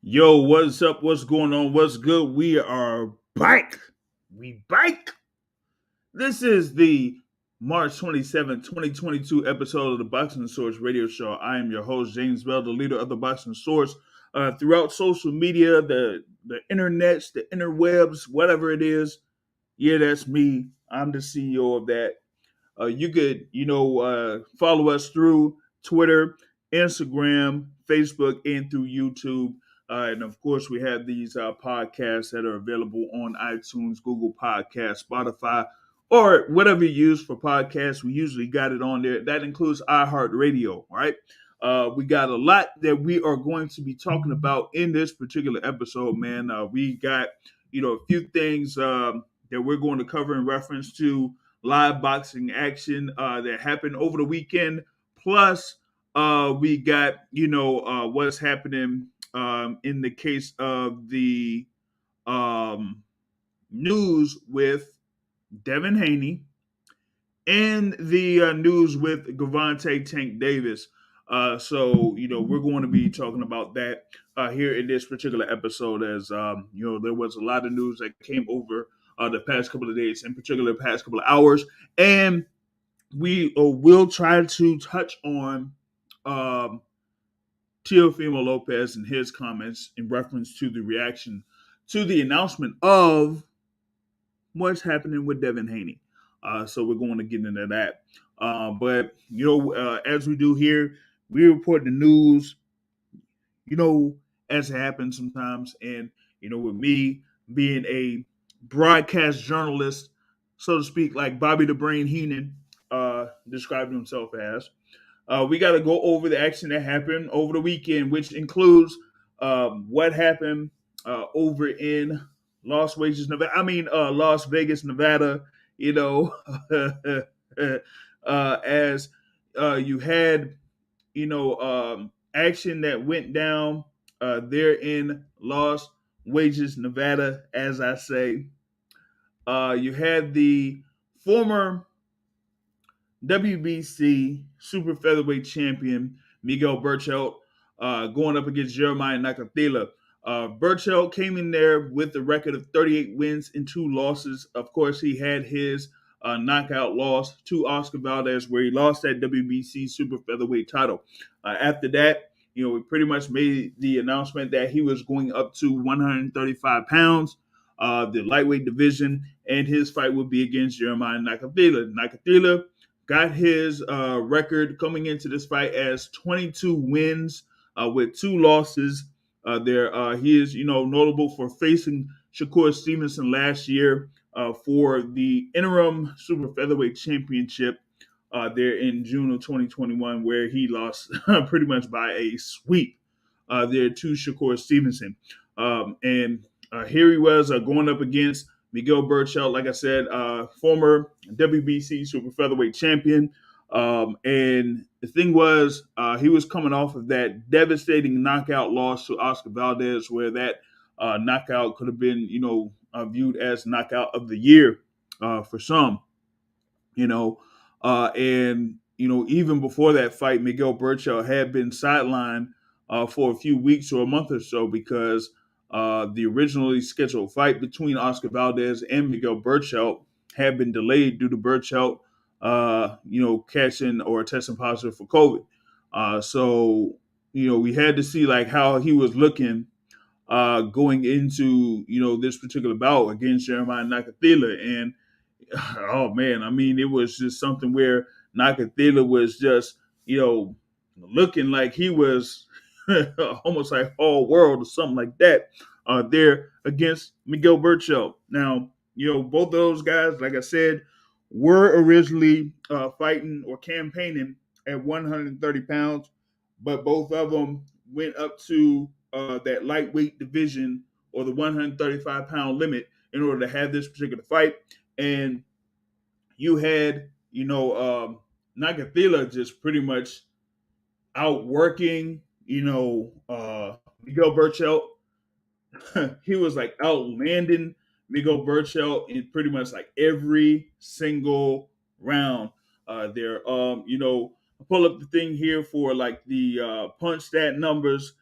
Yo, what's up? What's going on? What's good? We are back. We back. This is the March 27th, 2022 episode of the Boxing Source radio show. I am your host, James Bell, the leader of the Boxing Source. Throughout social media, the internets, the interwebs, whatever it is, yeah, that's me. I'm the CEO of that. You could, follow us through Twitter, Instagram, Facebook, and through YouTube. And of course, we have these podcasts that are available on iTunes, Google Podcasts, Spotify, or whatever you use for podcasts. We usually got it on there. That includes iHeartRadio, right? We got a lot that we are going to be talking about in this particular episode, man. We got, a few things that we're going to cover in reference to live boxing action that happened over the weekend. Plus, we got what's happening in the case of the um, news with Devin Haney and the news with Gervonta Tank Davis. So we're going to be talking about that here in this particular episode, as there was a lot of news that came over the past couple of days, in particular, the past couple of hours, and we will try to touch on um, Teofimo Lopez and his comments in reference to the reaction to the announcement of what's happening with Devin Haney. So we're going to get into that. But as we do here, we report the news, as it happens sometimes. And, with me being a broadcast journalist, so to speak, like Bobby the Brain Heenan described himself as, we got to go over the action that happened over the weekend, which includes what happened over in Las Vegas, Nevada. You know, as you had, action that went down there in Las Vegas, Nevada. As I say, you had the former WBC super featherweight champion Miguel Berchelt going up against Rivera-Adorno. Berchelt came in there with a record of 38 wins and 2 losses. Of course, he had his knockout loss to Oscar Valdez, where he lost that WBC super featherweight title. After that, we pretty much made the announcement that he was going up to 135 pounds, the lightweight division, and his fight would be against Jeremiah Nakathila. Nakathila got his record coming into this fight as 22 wins with 2 losses. He is, notable for facing Shakur Stevenson last year for the interim super featherweight championship there in June of 2021, where he lost pretty much by a sweep there to Shakur Stevenson. And here he was going up against Miguel Berchelt, like I said, former WBC super featherweight champion. And the thing was, he was coming off of that devastating knockout loss to Oscar Valdez, where that knockout could have been, viewed as knockout of the year for some, you know. Even before that fight, Miguel Berchelt had been sidelined for a few weeks or a month or so because the originally scheduled fight between Oscar Valdez and Miguel Berchelt had been delayed due to Berchelt, catching or testing positive for COVID. So we had to see like how he was looking going into this particular bout against Jeremiah Nakathila. And oh man, I mean, it was just something where Nakathila was just, looking like he was almost like all world or something like that there against Miguel Berchelt. Now, both of those guys, like I said, were originally fighting or campaigning at 130 pounds, but both of them went up to that lightweight division or the 135-pound limit in order to have this particular fight. And you had, Nakathila just pretty much outworking, Miguel Berchelt. He was like outlanding Miguel Berchelt in pretty much like every single round there. I pull up the thing here for like the punch stat numbers.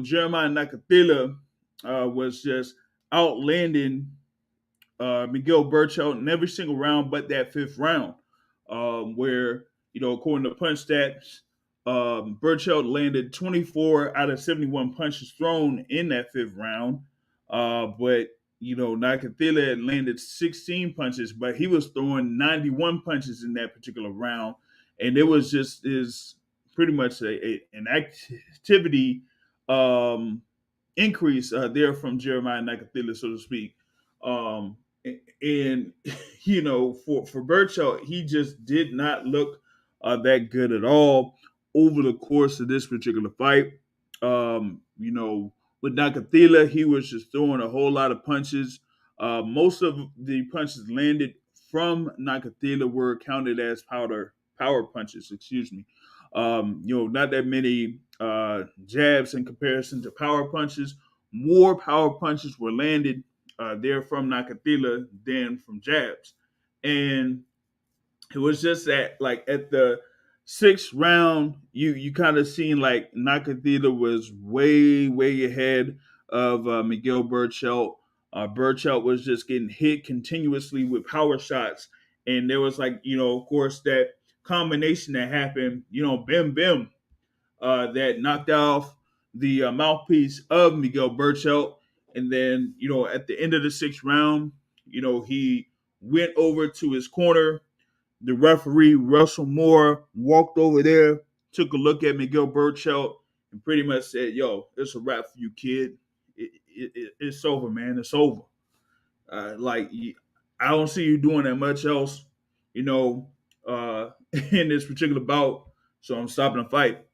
Jeremiah Nakathila was just outlanding Miguel Berchelt in every single round but that fifth round, where, according to punch stats, Berchelt landed 24 out of 71 punches thrown in that fifth round. But, Nakathila had landed 16 punches, but he was throwing 91 punches in that particular round. And it was just pretty much an activity increase there from Jeremiah Nakathila, so to speak. Um, and for Berchelt, he just did not look that good at all over the course of this particular fight. With Nakathila, he was just throwing a whole lot of punches. Most of the punches landed from Nakathila were counted as power punches. Excuse me. Not that many jabs in comparison to power punches. More power punches were landed there from Nakathila than from jabs. And it was just that, like, at the sixth round, you kind of seen like Nakathila was way ahead of Miguel Berchelt. Berchelt was just getting hit continuously with power shots, and there was, like, of course, that combination that happened, bim bim, that knocked off the mouthpiece of Miguel Berchelt. And then, at the end of the sixth round, he went over to his corner. The referee, Russell Moore, walked over there, took a look at Miguel Berchelt, and pretty much said, "Yo, it's a wrap for you, kid. It's over, man. It's over. Like, I don't see you doing that much else, in this particular bout. So I'm stopping the fight."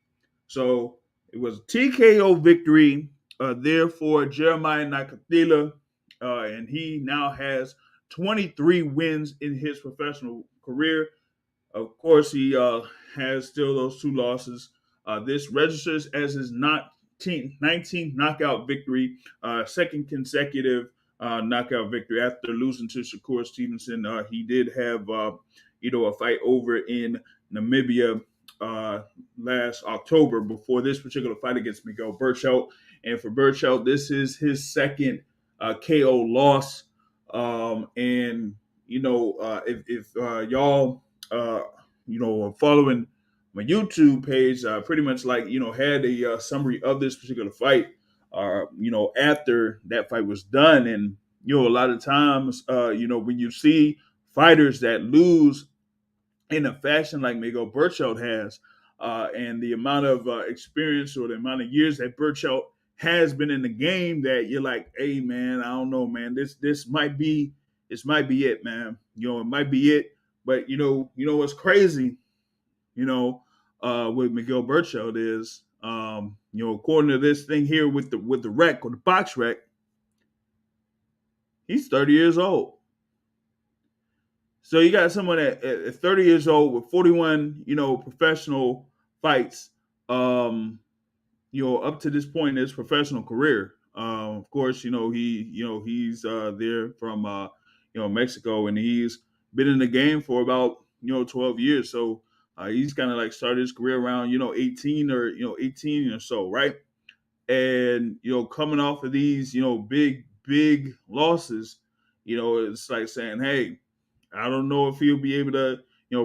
So it was a TKO victory there for Jeremiah Nakathila, and he now has 23 wins in his professional career. Of course, he has still those two losses. This registers as his 19th knockout victory, second consecutive knockout victory after losing to Shakur Stevenson. He did have, a fight over in Namibia last October before this particular fight against Miguel Berchelt. And for Berchelt, this is his second KO loss. And if y'all following my YouTube page, pretty much, like, had a summary of this particular fight, after that fight was done. And, a lot of times, when you see fighters that lose in a fashion like Miguel Berchelt has, and the amount of experience or the amount of years that Berchelt has been in the game, that you're like, hey man, I don't know, man, this might be it, man. It might be it. But what's crazy, with Miguel Berchelt is, according to this thing here with the rec, or the box rec, he's 30 years old. So you got someone at 30 years old with 41, professional fights, up to this point in his professional career. Of course, he's there from, Mexico, and he's been in the game for about, 12 years. So he's kind of like started his career around, 18 or so, right? And, coming off of these, big losses, it's like saying, hey, I don't know if he'll be able to,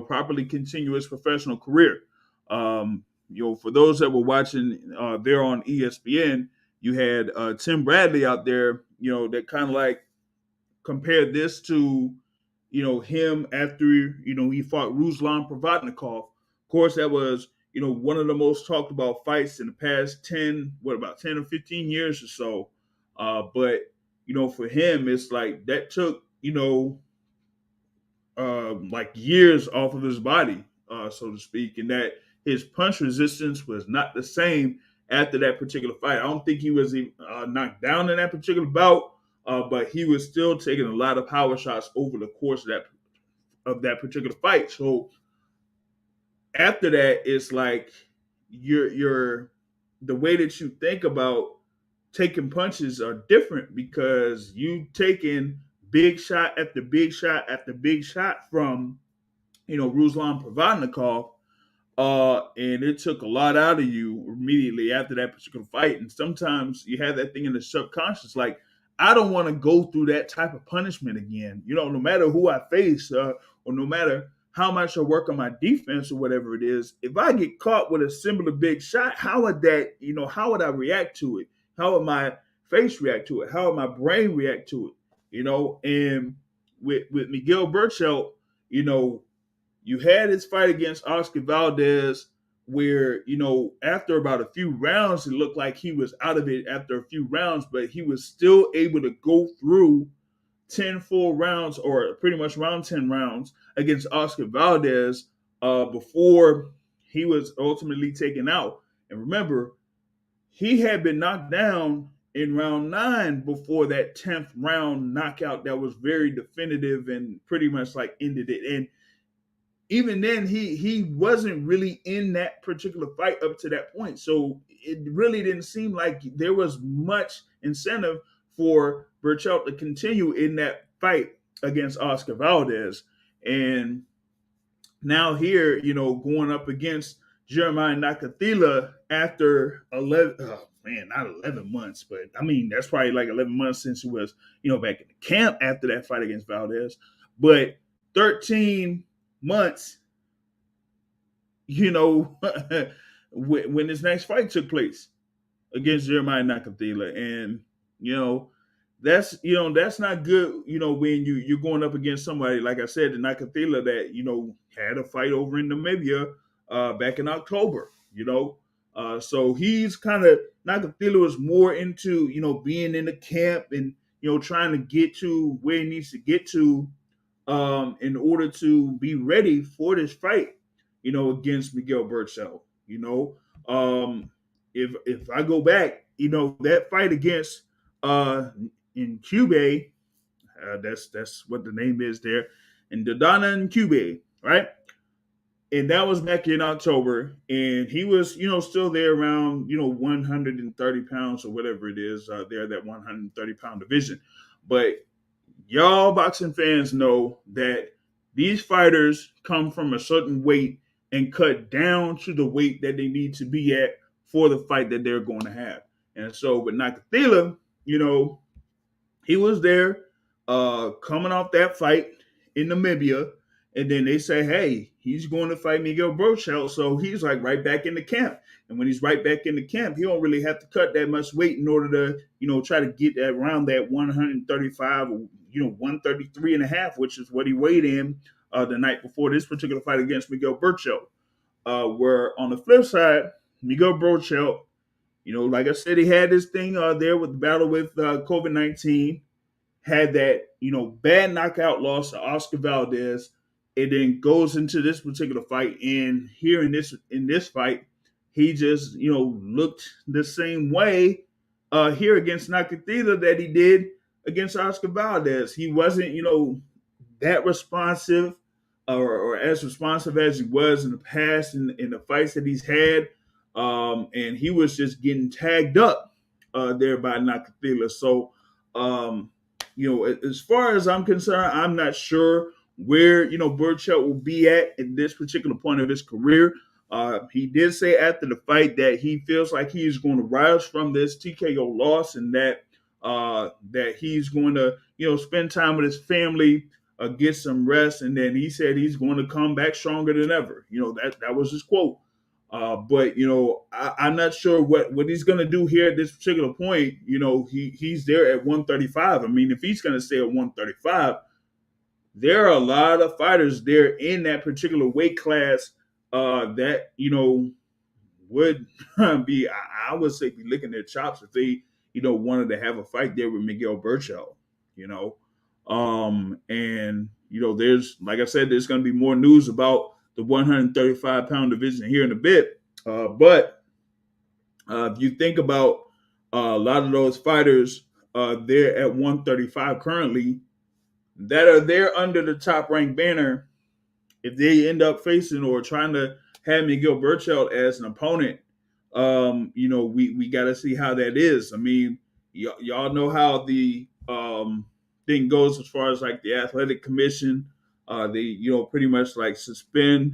properly continue his professional career. For those that were watching there on ESPN, you had Tim Bradley out there, that kind of like compared this to, him after, he fought Ruslan Provodnikov. Of course, that was, one of the most talked about fights in the past 10 or 15 years or so. But, for him, it's like that took, like years off of his body, so to speak, and that his punch resistance was not the same after that particular fight. I don't think he was knocked down in that particular bout, but he was still taking a lot of power shots over the course of that particular fight. So after that, it's like you're the way that you think about taking punches are different, because you taking big shot after big shot after big shot from, Ruslan Provodnikov, And it took a lot out of you immediately after that particular fight. And sometimes you have that thing in the subconscious, like, I don't want to go through that type of punishment again. No matter who I face, or no matter how much I work on my defense or whatever it is, if I get caught with a similar big shot, how would that, how would I react to it? How would my face react to it? How would my brain react to it? And with Miguel Berchelt, you had his fight against Oscar Valdez where, after about a few rounds, it looked like he was out of it after a few rounds, but he was still able to go through 10 full rounds, or pretty much around 10 rounds against Oscar Valdez before he was ultimately taken out. And remember, he had been knocked down in round 9 before that 10th round knockout that was very definitive and pretty much like ended it. And even then, he wasn't really in that particular fight up to that point. So it really didn't seem like there was much incentive for Berchelt to continue in that fight against Oscar Valdez. And now here, going up against Nakathila after 11, not 11 months, but I mean, that's probably like 11 months since he was, back in the camp after that fight against Valdez. But 13 months, when his next fight took place against Nakathila. And, that's not good, when you're going up against somebody, like I said, the Nakathila that, had a fight over in Namibia back in October, so he's kind of, Nakathila was more into, being in the camp and, trying to get to where he needs to get to in order to be ready for this fight, against Miguel Berchelt. If I go back, that fight against in Cuba, that's what the name is there, in DAZN in Cuba, right? And that was back in October, and he was, still there around, 130 pounds or whatever it is, there, that 130-pound division. But y'all boxing fans know that these fighters come from a certain weight and cut down to the weight that they need to be at for the fight that they're going to have. And so with Nakathila, he was there coming off that fight in Namibia. And then they say, hey, he's going to fight Miguel Berchelt. So he's like right back in the camp. And when he's right back in the camp, he don't really have to cut that much weight in order to, try to get around that 135 or, 133 and a half, which is what he weighed in the night before this particular fight against Miguel Berchelt. Where on the flip side, Miguel Berchelt, like I said, he had this thing there with the battle with COVID-19, had that, bad knockout loss to Oscar Valdez. It then goes into this particular fight, and here in this fight, he just looked the same way here against Nakathila that he did against Oscar Valdez. He wasn't that responsive or as responsive as he was in the past in the fights that he's had, and he was just getting tagged up there by Nakathila. So as far as I'm concerned, I'm not sure where Berchelt will be at this particular point of his career. He did say after the fight that he feels like he's going to rise from this TKO loss, and that that he's going to spend time with his family, get some rest, and then he said he's going to come back stronger than ever. That was his quote. But I'm not sure what he's going to do here at this particular point. He's there at 135. I mean, if he's going to stay at 135. There are a lot of fighters there in that particular weight class that would be, I would say, be licking their chops if they wanted to have a fight there with Miguel Berchelt. And there's, like I said, there's going to be more news about the 135-pound division here in a bit. But if you think about a lot of those fighters there at 135 currently, that are there under the top ranked banner, if they end up facing or trying to have Miguel Berchelt as an opponent, we got to see how that is. I mean, y'all know how the thing goes as far as like the athletic commission. They pretty much like suspend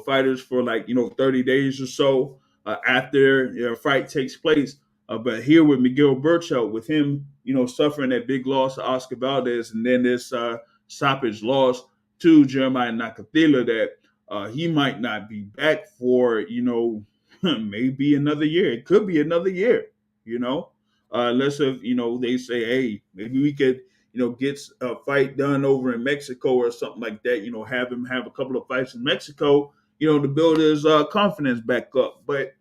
fighters for like 30 days or so after a fight takes place. But here with Miguel Berchelt, with him suffering that big loss to Oscar Valdez, and then this stoppage loss to Jeremiah Nakathila, that he might not be back for maybe another year. It could be another year. Unless if they say, hey, maybe we could get a fight done over in Mexico or something like that. Have him have a couple of fights in Mexico, to build his confidence back up. But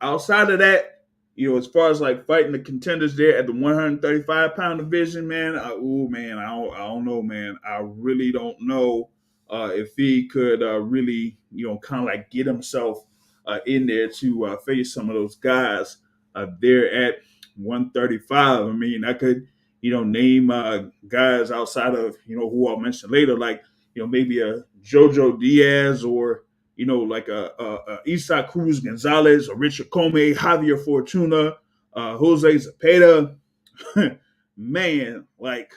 outside of that, as far as like fighting the contenders there at the 135-pound division, man, I don't know, man. I really don't know if he could really, kind of like get himself in there to face some of those guys there at 135. I mean, I could, name guys outside of, who I'll mention later, like, maybe a Jojo Diaz or, like a Isaac Cruz Gonzalez or Richard Comey, Javier Fortuna, Jose Zepeda. Man, like,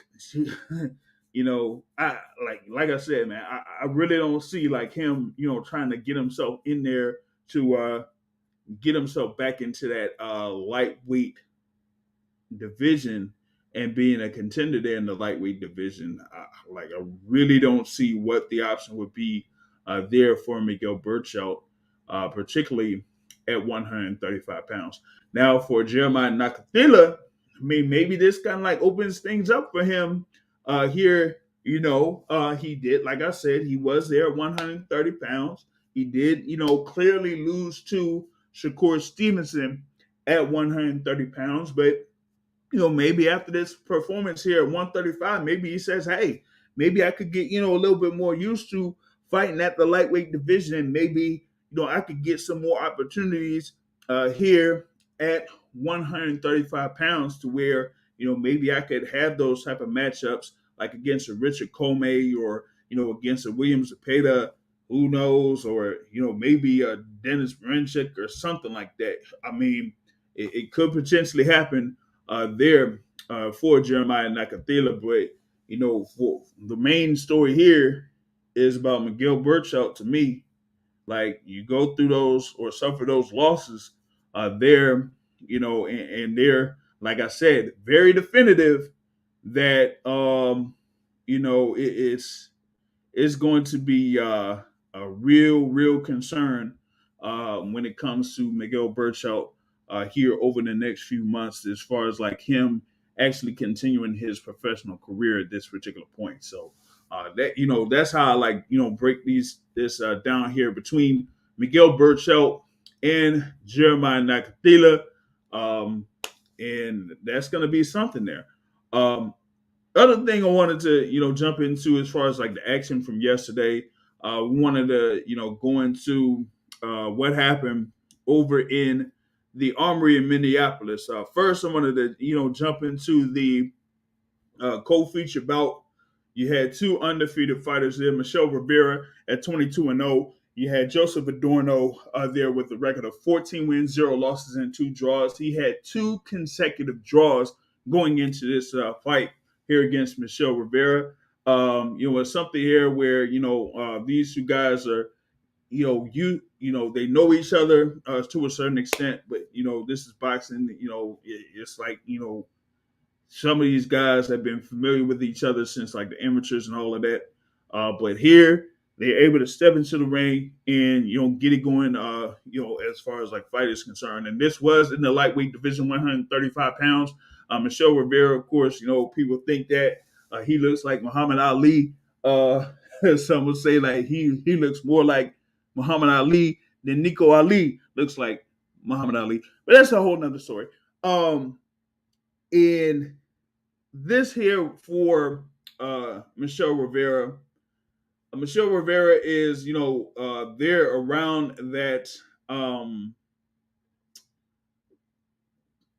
like I said, man, I really don't see like him, trying to get himself in there to get himself back into that lightweight division and being a contender there in the lightweight division. I really don't see what the option would be there for Miguel Berchelt, particularly at 135 pounds. Now for Jeremiah Nakathila, I mean, maybe this kind of like opens things up for him here. He did, like I said, he was there at 130 pounds. He did, clearly lose to Shakur Stevenson at 130 pounds, but maybe after this performance here at 135, maybe he says, hey, maybe I could get, a little bit more used to fighting at the lightweight division. And maybe, I could get some more opportunities here at 135 pounds to where, maybe I could have those type of matchups like against a Richard Comey or, against a William Zepeda, who knows, or, maybe a Dennis Brenchik or something like that. I mean, it could potentially happen there for Jeremiah Nakathila. But, for the main story here is about Miguel Berchelt to me. Like, you go through those or suffer those losses there, and they're, like I said, very definitive that, it's going to be a real concern when it comes to Miguel Berchelt here over the next few months, as far as like him actually continuing his professional career at this particular point. So that's how I like break this down here between Miguel Berchelt and Jeremiah Nakathila, and that's going to be something there. Other thing I wanted to jump into as far as like the action from yesterday, we wanted to go into what happened over in the Armory in Minneapolis. First, I wanted to jump into the co-feature bout. You had two undefeated fighters there. Michelle Rivera at 22-0. You had Joseph Adorno there with a record of 14 wins, 0 losses, and 2 draws. He had 2 consecutive draws going into this fight here against Michelle Rivera. It's something here where these two guys are they know each other to a certain extent, but this is boxing. It's like some of these guys have been familiar with each other since like the amateurs and all of that. But here they're able to step into the ring and get it going. As far as like fight is concerned, and this was in the lightweight division, 135 pounds. Michelle Rivera, of course, people think that he looks like Muhammad Ali. Some would say like he looks more like Muhammad Ali than Nico Ali looks like Muhammad Ali. But that's a whole nother story. In this here for Michelle Rivera. Michelle Rivera is, there around that,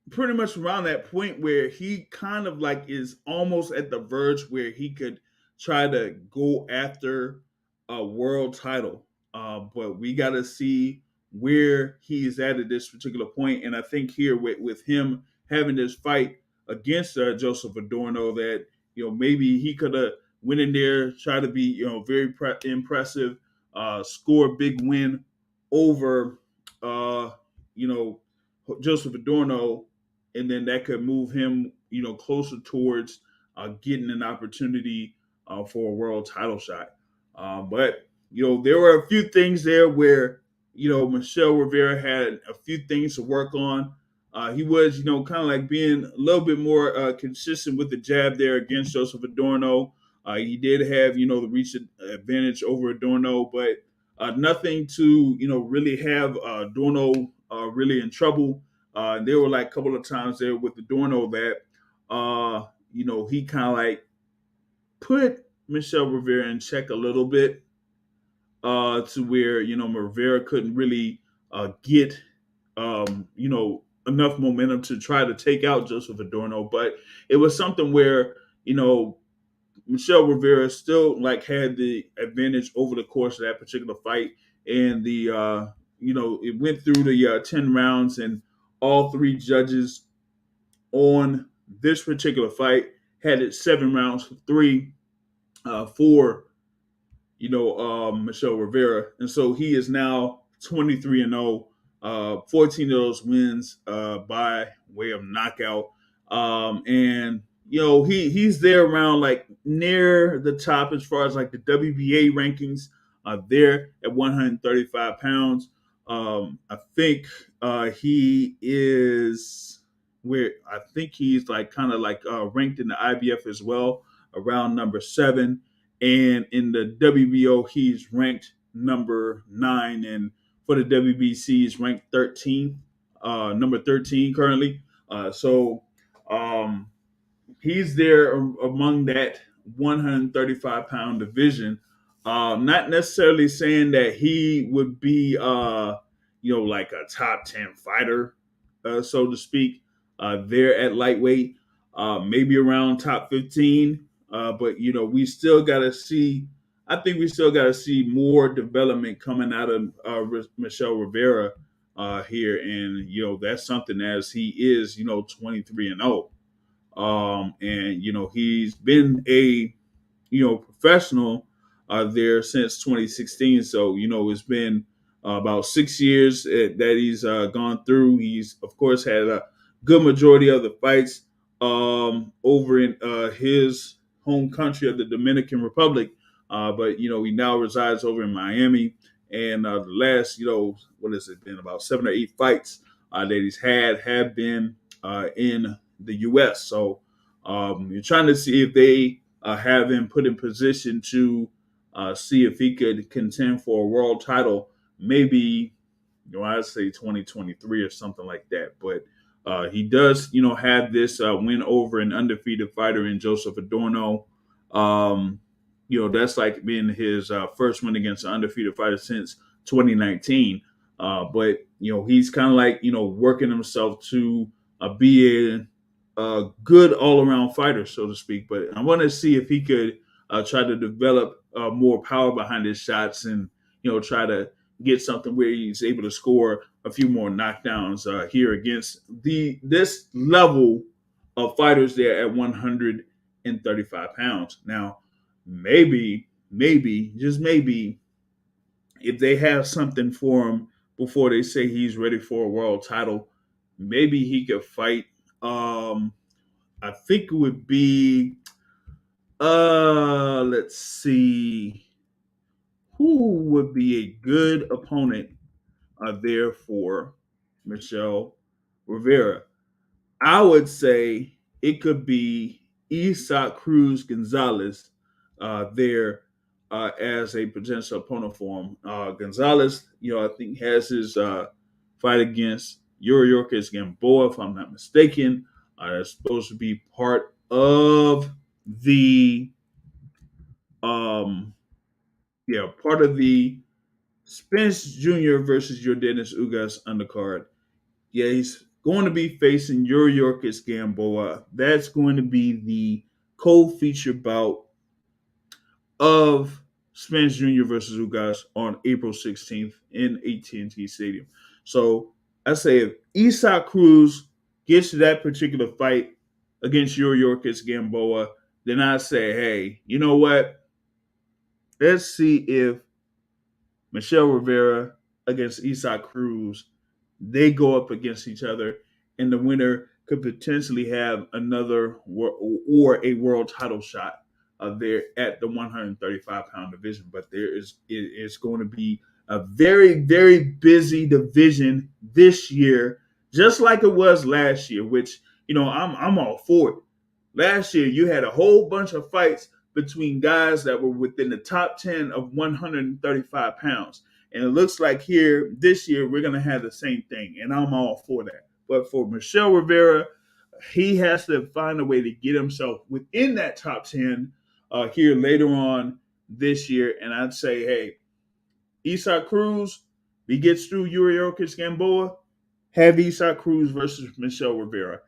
pretty much around that point where he kind of like is almost at the verge where he could try to go after a world title. But we got to see where he's at this particular point. And I think here with him having this fight against Joseph Adorno, that maybe he could have went in there, try to be very impressive score a big win over, you know, Joseph Adorno, and then that could move him, closer towards getting an opportunity for a world title shot. But there were a few things there where Michel Rivera had a few things to work on. He was, kind of like being a little bit more consistent with the jab there against Joseph Adorno. He did have, the reach advantage over Adorno, but nothing to, really have Adorno really in trouble. There were like a couple of times there with Adorno that, he kind of like put Michel Rivera in check a little bit, to where Rivera couldn't really get enough momentum to try to take out Joseph Adorno. But it was something where Michel Rivera still like had the advantage over the course of that particular fight, and it went through the 10 rounds, and all three judges on this particular fight had it 7 rounds for three for Michel Rivera, and so he is now 23-0. 14 of those wins by way of knockout, and he's there around like near the top as far as like the WBA rankings. There at 135 pounds. I think he is where I think he's like kind of like ranked in the IBF as well, around number 7. And in the WBO, he's ranked number 9, and for the WBC, he's ranked 13th, number 13 currently. So he's there among that 135-pound division. Not necessarily saying that he would be, like a top 10 fighter, so to speak, there at lightweight, maybe around top 15. But we still got to see. I think we still got to see more development coming out of Michel Rivera here, and that's something as he is 23-0, and he's been a professional there since 2016. So it's been about 6 years that he's gone through. He's of course had a good majority of the fights over in his home country of the Dominican Republic, but he now resides over in Miami. And the last what has it been, about 7 or 8 fights that he's had have been in the U.S. So you're trying to see if they have him put in position to see if he could contend for a world title, maybe, I'd say 2023 or something like that. But he does, have this win over an undefeated fighter in Joseph Adorno. That's like being his first win against an undefeated fighter since 2019. But he's kind of like working himself to be a good all-around fighter, so to speak. But I want to see if he could try to develop more power behind his shots, and try to get something where he's able to score a few more knockdowns here against this level of fighters there at 135 pounds. Now, maybe, just maybe, if they have something for him before they say he's ready for a world title, maybe he could fight. I think it would be. Let's see. Who would be a good opponent there for Michel Rivera? I would say it could be Isaac Cruz Gonzalez there as a potential opponent for him. Gonzalez, I think has his fight against Yuriorkis Gamboa, if I'm not mistaken. That's supposed to be part of the part of the Spence Jr. versus Yordenis Ugas undercard. Yeah, he's going to be facing Yuriorkis Gamboa. That's going to be the co-feature bout of Spence Jr. versus Ugas on April 16th in AT&T Stadium. So I say if Isaac Cruz gets to that particular fight against Yuriorkis Gamboa, then I say, hey, you know what? Let's see if Michelle Rivera against Isaac Cruz. They go up against each other, and the winner could potentially have another or a world title shot there at the 135-pound division. But it's going to be a very, very busy division this year, just like it was last year, which, I'm all for it. Last year, you had a whole bunch of fights between guys that were within the top 10 of 135 pounds. And it looks like here this year, we're going to have the same thing. And I'm all for that. But for Michelle Rivera, he has to find a way to get himself within that top 10 here later on this year. And I'd say, hey, Isaac Cruz, he gets through Yuri Gamboa, have Isaac Cruz versus Michelle Rivera.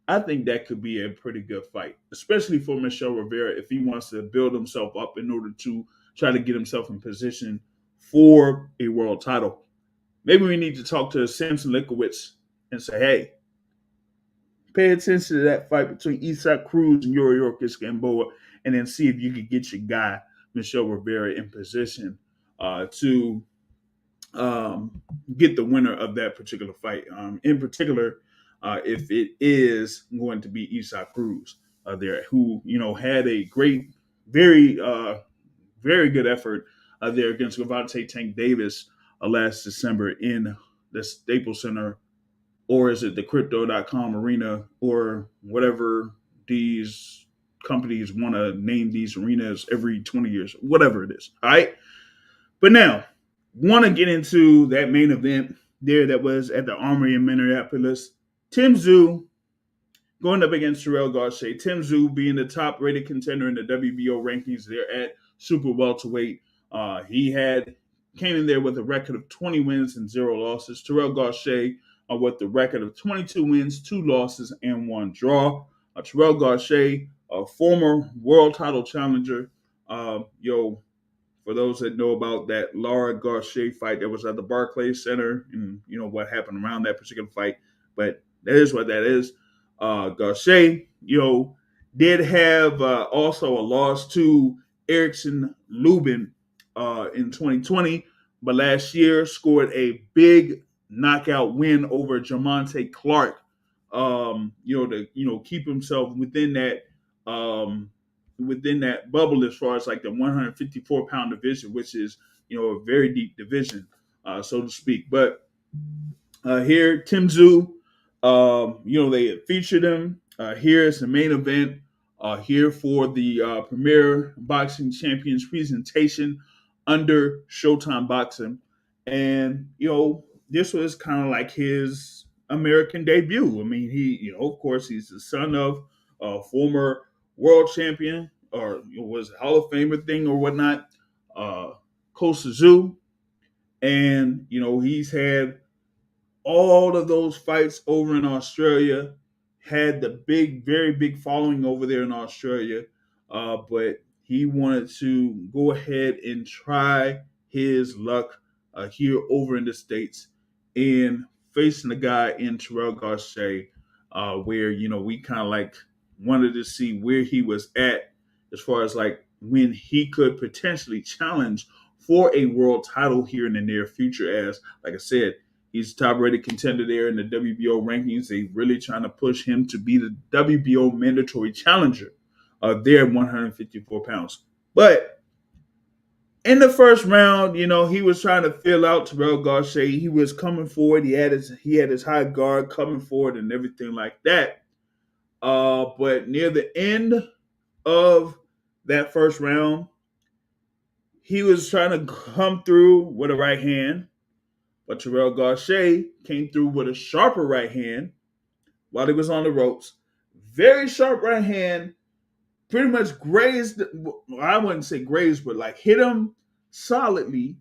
I think that could be a pretty good fight, especially for Michelle Rivera if he wants to build himself up in order to try to get himself in position for a world title. Maybe we need to talk to Samson Likowitz and say, hey, pay attention to that fight between Isaac Cruz and Yuri Gamboa, and then see if you can get your guy, Michelle Rivera, in position to get the winner of that particular fight. In particular, if it is going to be Isaac Cruz there, who had a great, very very good effort there against Gervonta Tank Davis last December in the Staples Center, or is it the Crypto.com arena, or whatever these companies want to name these arenas every 20 years, whatever it is. All right. But now, want to get into that main event there that was at the Armory in Minneapolis. Tim Tszyu going up against Terrell Gausha. Tim Tszyu being the top rated contender in the WBO rankings there at super welterweight. He came in there with a record of 20 wins and 0 losses. Terrell Gausha with the record of 22 wins, 2 losses, and 1 draw. Terrell Gausha, a former world title challenger. For those that know about that Lara Gausha fight that was at the Barclays Center, and what happened around that particular fight, but that is what that is. Gausha, did have also a loss to Erickson Lubin in 2020, but last year scored a big knockout win over Jamonte Clark. To keep himself within that bubble as far as like the 154-pound division, which is a very deep division, so to speak. But here, Tim Tszyu, they featured him here as the main event here for the Premier Boxing Champions presentation under Showtime Boxing, and this was kind of like his American debut. I mean, he, of course, he's the son of a former world champion, or was a Hall of Famer thing or whatnot, Coach Tszyu, and he's had all of those fights over in Australia, had the very big following over there in Australia, but he wanted to go ahead and try his luck here over in the States and facing the guy in Terrell Gausha, where we kind of like wanted to see where he was at as far as like when he could potentially challenge for a world title here in the near future. As like I said, he's top rated contender there in the WBO rankings. They really trying to push him to be the WBO mandatory challenger there at 154 pounds. But in the first round, he was trying to fill out Terrell Gausha. He was coming forward. He had his high guard coming forward and everything like that. But near the end of that first round, he was trying to come through with a right hand, but Terrell Gausha came through with a sharper right hand while he was on the ropes. Very sharp right hand, pretty much grazed, I wouldn't say grazed, but like hit him solidly,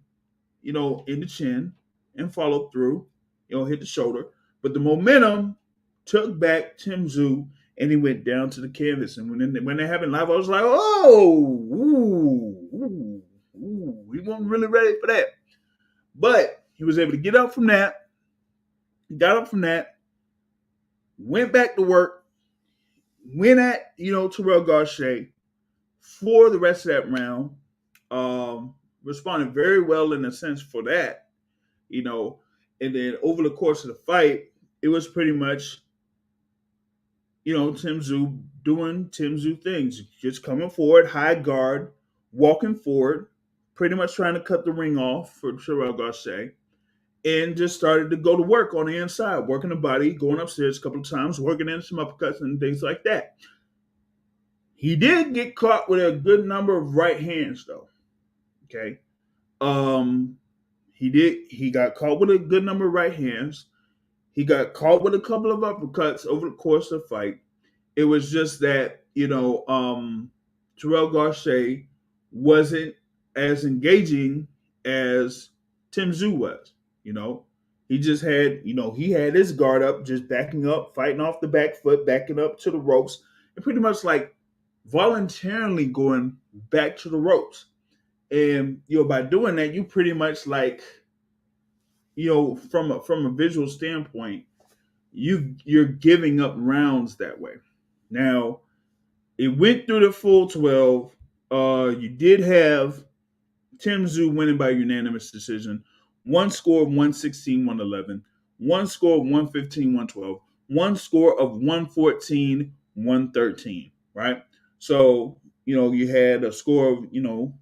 in the chin and followed through, hit the shoulder. But the momentum took back Tim Tszyu and he went down to the canvas. And when they happened live, I was like, oh, he wasn't really ready for that. But he was able to get up from that. He got up from that, went back to work, went at, Terrell Gausha for the rest of that round. responded very well in a sense for that, you know. And then over the course of the fight, it was pretty much, Tim Tszyu doing Tim Tszyu things, just coming forward, high guard, walking forward, pretty much trying to cut the ring off for Terrell Gausha, and just started to go to work on the inside, working the body, going upstairs a couple of times, working in some uppercuts and things like that. He did get caught with a good number of right hands, though. Okay. He got caught with a good number of right hands. He got caught with a couple of uppercuts over the course of the fight. It was just that, Terrell Gausha wasn't as engaging as Tim Tszyu was. He just had, he had his guard up, just backing up, fighting off the back foot, backing up to the ropes, and pretty much like voluntarily going back to the ropes. And by doing that, you pretty much like, from a visual standpoint, you're giving up rounds that way. Now, it went through the full 12. You did have Tim Tszyu winning by unanimous decision. One score of 116, 111. One score of 115, 112. One score of 114, 113. Right? So, you had a score of,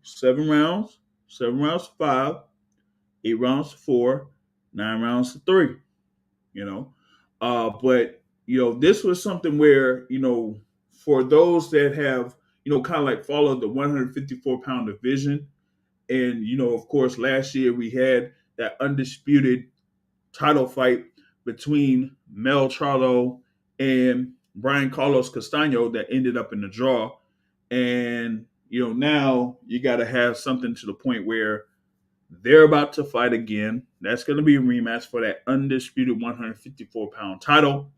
7 rounds. 7 rounds to 5. 8 rounds to 4. 9 rounds to 3. But this was something where, for those that have, kind of like followed the 154-pound division, and of course, last year we had that undisputed title fight between Mel Charlo and Brian Carlos Castaño that ended up in the draw. And now you got to have something to the point where they're about to fight again. That's going to be a rematch for that undisputed 154-pound title.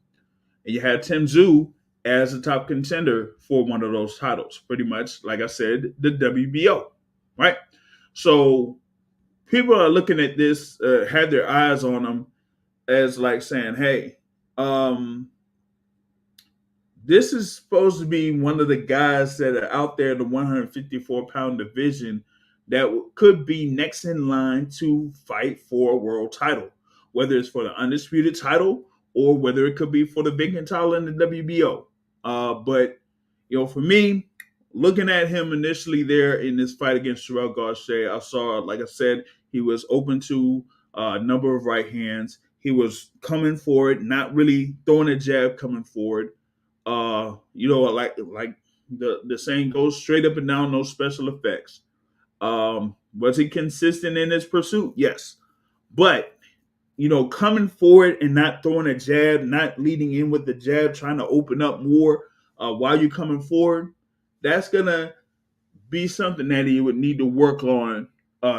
And you had Tim Tszyu as a top contender for one of those titles. Pretty much, like I said, the WBO, right? So people are looking at this, had their eyes on them as like saying, hey, this is supposed to be one of the guys that are out there in the 154-pound division that could be next in line to fight for a world title, whether it's for the undisputed title or whether it could be for the vacant title in the WBO. But for me, looking at him initially there in this fight against Terrell Gausha, I saw, like I said, he was open to a number of right hands. He was coming forward, not really throwing a jab, coming forward. Like the saying goes, straight up and down, no special effects. Was he consistent in his pursuit? Yes. But, coming forward and not throwing a jab, not leading in with the jab, trying to open up more while you're coming forward, that's going to be something that he would need to work on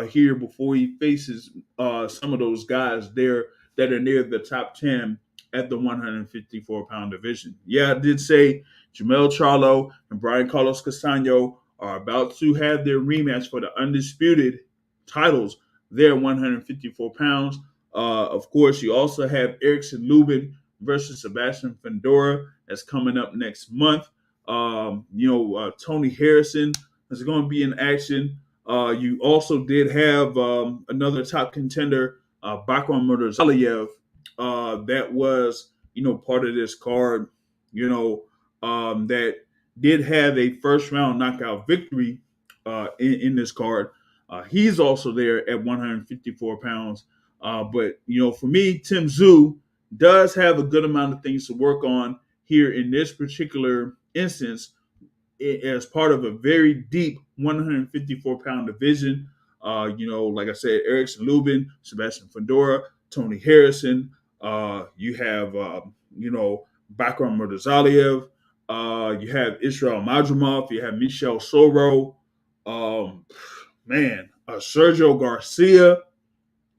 here before he faces some of those guys there that are near the top 10 at the 154-pound division. Yeah, I did say Jermell Charlo and Brian Carlos Castaño are about to have their rematch for the undisputed titles there at 154 pounds. Of course, you also have Erickson Lubin versus Sebastian Fundora that's coming up next month. Tony Harrison is going to be in action. You also did have another top contender, Bakram Murtazaliev, that was, part of this card, that did have a first round knockout victory in this card. He's also there at 154 pounds. But, for me, Tim Tszyu does have a good amount of things to work on here in this particular instance as part of a very deep 154-pound division. Like I said, Erickson Lubin, Sebastian Fundora, Tony Harrison. You have, Bakram Murtazaliev. You have Israel Madrimov. You have Michel Soro. Sergio Garcia.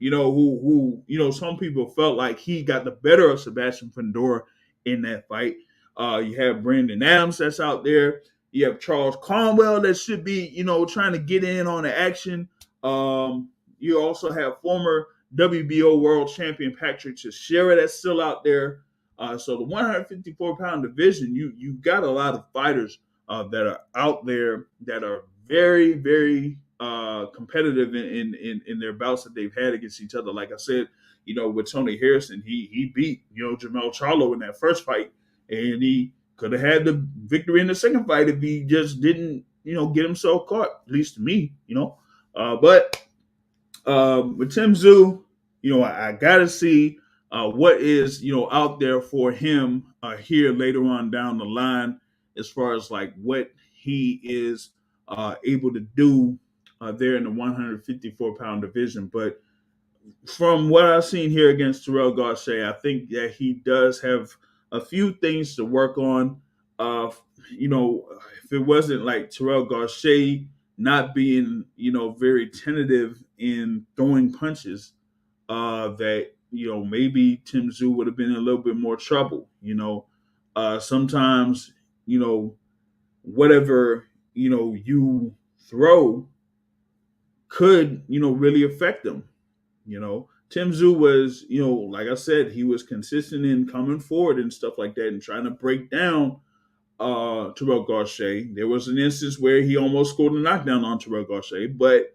Who some people felt like he got the better of Sebastian Fundora in that fight. You have Brandon Adams that's out there. You have Charles Conwell that should be, trying to get in on the action. You also have former WBO world champion Patrick Teixeira that's still out there. So the 154-pound division, you got a lot of fighters that are out there that are very, very competitive in their bouts that they've had against each other. Like I said, with Tony Harrison, he beat Jermell Charlo in that first fight, and he could have had the victory in the second fight if he just didn't get himself caught. At least to me, but with Tim Tszyu, I gotta see what is out there for him here later on down the line, as far as like what he is able to do there in the 154-pound division. But from what I've seen here against Terrell Gausha, I think that he does have a few things to work on. Uh, if it wasn't like Terrell Gausha not being, very tentative in throwing punches, that maybe Tim Tszyu would have been in a little bit more trouble. Sometimes whatever you throw could really affect them. Tim Tszyu was, like I said, he was consistent in coming forward and stuff like that and trying to break down Terrell Gausha. There was an instance where he almost scored a knockdown on Terrell Gausha, but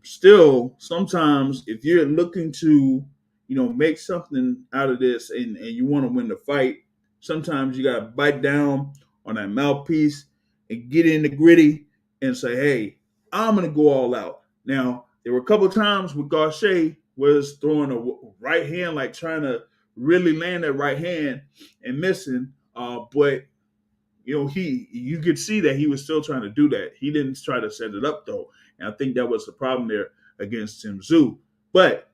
still, sometimes if you're looking to, make something out of this and you want to win the fight, sometimes you got to bite down on that mouthpiece and get in the gritty and say, hey, I'm going to go all out. Now, there were a couple of times with Gausha was throwing a right hand, like trying to really land that right hand and missing. But you could see that he was still trying to do that. He didn't try to set it up though, and I think that was the problem there against Tim Tszyu. But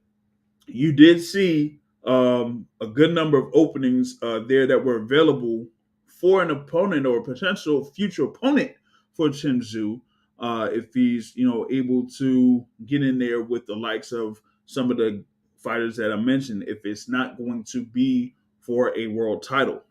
you did see a good number of openings there that were available for an opponent or a potential future opponent for Tim Tszyu. If he's able to get in there with the likes of some of the fighters that I mentioned, if it's not going to be for a world title,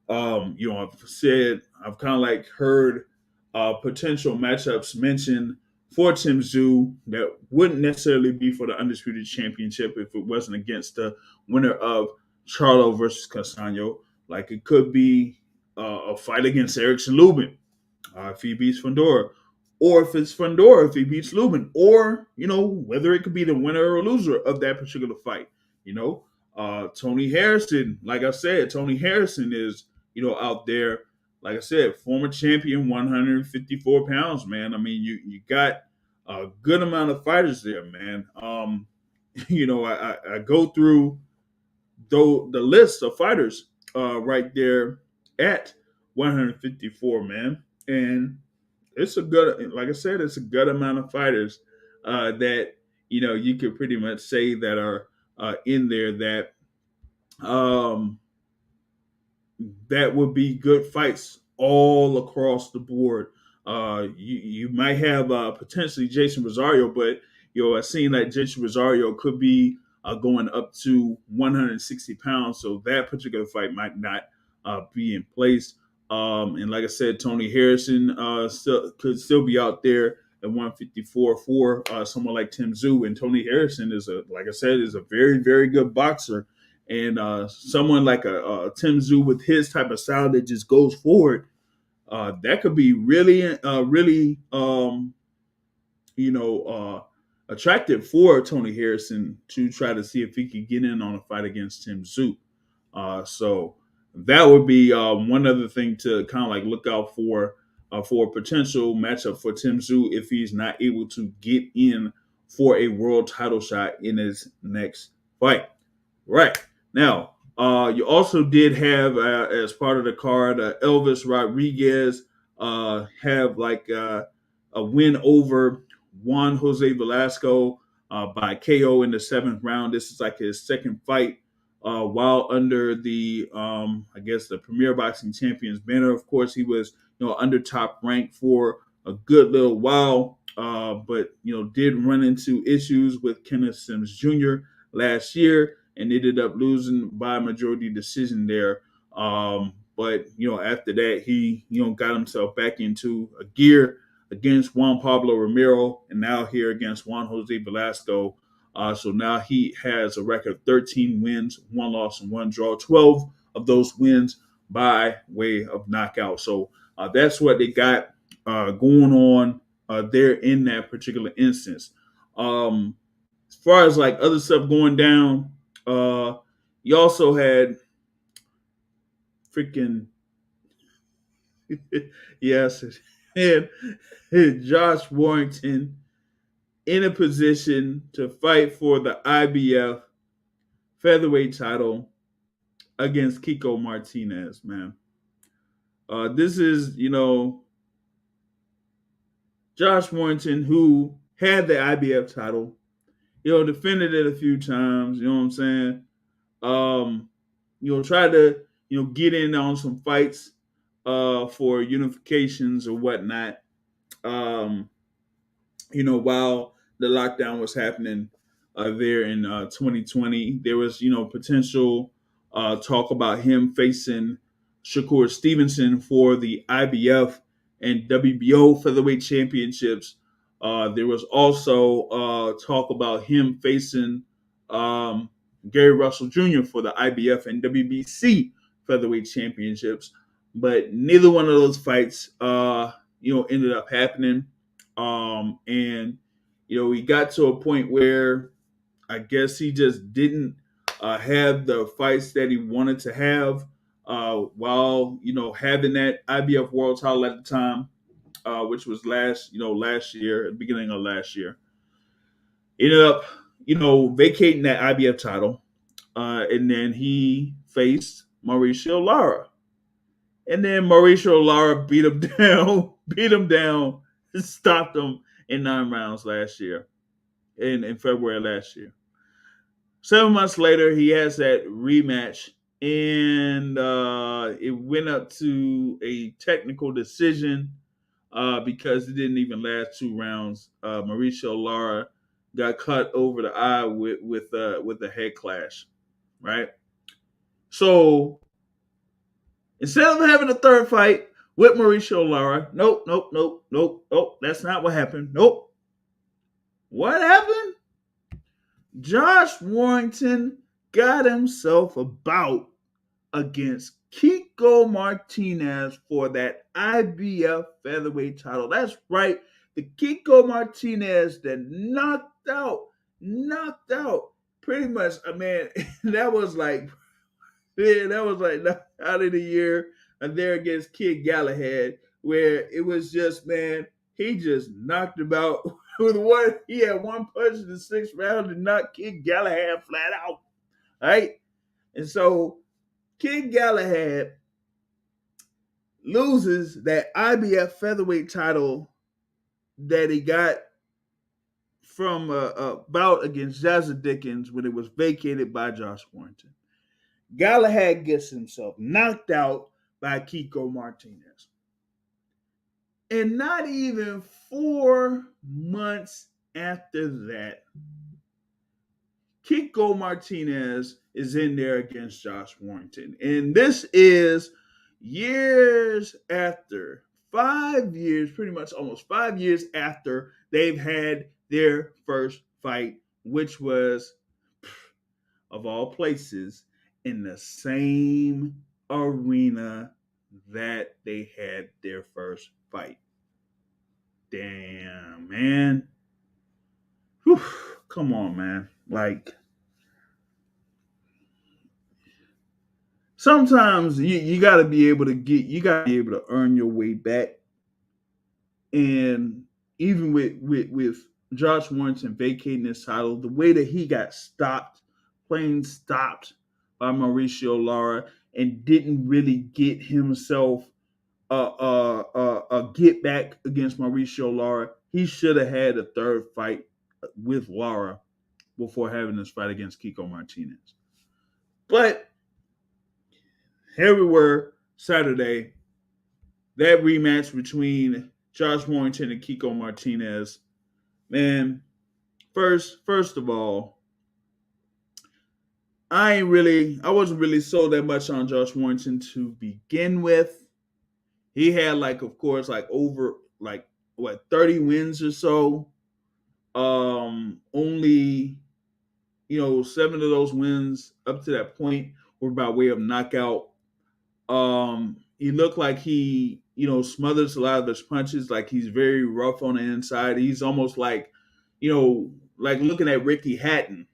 I've kind of like heard potential matchups mentioned for Tim Tszyu that wouldn't necessarily be for the Undisputed Championship if it wasn't against the winner of Charlo versus Castaño. Like it could be a fight against Erickson Lubin if he beats Fundora, or if it's Fundora if he beats Lubin, or whether it could be the winner or loser of that particular fight. Tony Harrison, like I said, Tony Harrison is out there. Like I said, former champion, 154 pounds, man. I mean, you got a good amount of fighters there, man. I go through the list of fighters right there at 154, man, and it's a good, like I said, it's a good amount of fighters that you could pretty much say that are in there that that would be good fights all across the board. You might have potentially Jason Rosario, but it seems like Jason Rosario could be going up to 160 pounds, so that particular fight might not be in place. And like I said, Tony Harrison could still be out there at 154 for someone like Tim Tszyu. And Tony Harrison is like I said, is a very, very good boxer. And someone like a Tim Tszyu with his type of style that just goes forward, that could be really, really, attractive for Tony Harrison to try to see if he could get in on a fight against Tim Tszyu. So that would be one other thing to kind of like look out for a potential matchup for Tim Tszyu if he's not able to get in for a world title shot in his next fight. Right. Now, you also did have, as part of the card, Elvis Rodriguez have like a win over Juan Jose Velasco by KO in the 7th round. This is like his second fight while under the, I guess, the Premier Boxing Champions banner. Of course, he was, under top rank for a good little while, but, did run into issues with Kenneth Sims Jr. last year and ended up losing by majority decision there. But, after that, he, got himself back into a gear against Juan Pablo Romero and now here against Juan Jose Velasco. So now he has a record of 13 wins, 1 loss, and 1 draw. 12 of those wins by way of knockout. So that's what they got going on there in that particular instance. As far as like other stuff going down, you also had freaking yes, and Josh Warrington in a position to fight for the IBF featherweight title against Kiko Martinez, man. This is, Josh Warrington, who had the IBF title, defended it a few times, you know what I'm saying? Tried to, get in on some fights for unifications or whatnot. Um, while the lockdown was happening there in 2020, there was, potential talk about him facing Shakur Stevenson for the IBF and WBO featherweight championships. There was also talk about him facing Gary Russell Jr. for the IBF and WBC featherweight championships, but neither one of those fights, ended up happening. And he got to a point where I guess he just didn't have the fights that he wanted to have while having that IBF World Title at the time, which was last year, at the beginning of last year. Ended up vacating that IBF title, and then he faced Mauricio Lara, and then Mauricio Lara beat him down, stopped him in 9 rounds last year, in February last year. 7 months later, he has that rematch, and it went up to a technical decision because it didn't even last 2 rounds. Mauricio Lara got cut over the eye with a head clash, right? So instead of having a third fight with Mauricio Lara, nope, that's not what happened. Nope. What happened? Josh Warrington got himself a bout against Kiko Martinez for that IBF featherweight title. That's right, the Kiko Martinez that knocked out pretty much. I mean, that was like out of the year there against Kid Galahad, where it was just, man, he just knocked him out with one. He had one punch in the 6th round and knocked Kid Galahad flat out, right? And so Kid Galahad loses that IBF featherweight title that he got from a bout against Jazza Dickens when it was vacated by Josh Warrington. Galahad gets himself knocked out by Kiko Martinez. And not even 4 months after that, Kiko Martinez is in there against Josh Warrington. And this is years after, 5 years, pretty much almost 5 years after they've had their first fight, which was, of all places, in the same arena that they had their first fight. Damn, man. Whew, come on, man. Like, sometimes you got to be able to earn your way back. And even with Josh Warrington vacating his title, the way that he got plain stopped by Mauricio Lara, and didn't really get himself a get back against Mauricio Lara. He should have had a third fight with Lara before having this fight against Kiko Martinez. But here we were, Saturday, that rematch between Josh Warrington and Kiko Martinez. Man, first of all, I wasn't really sold that much on Josh Warrington to begin with. He had over 30 wins or so. Only 7 of those wins up to that point were by way of knockout. He looked like he smothers a lot of his punches. Like he's very rough on the inside. He's almost like, like looking at Ricky Hatton,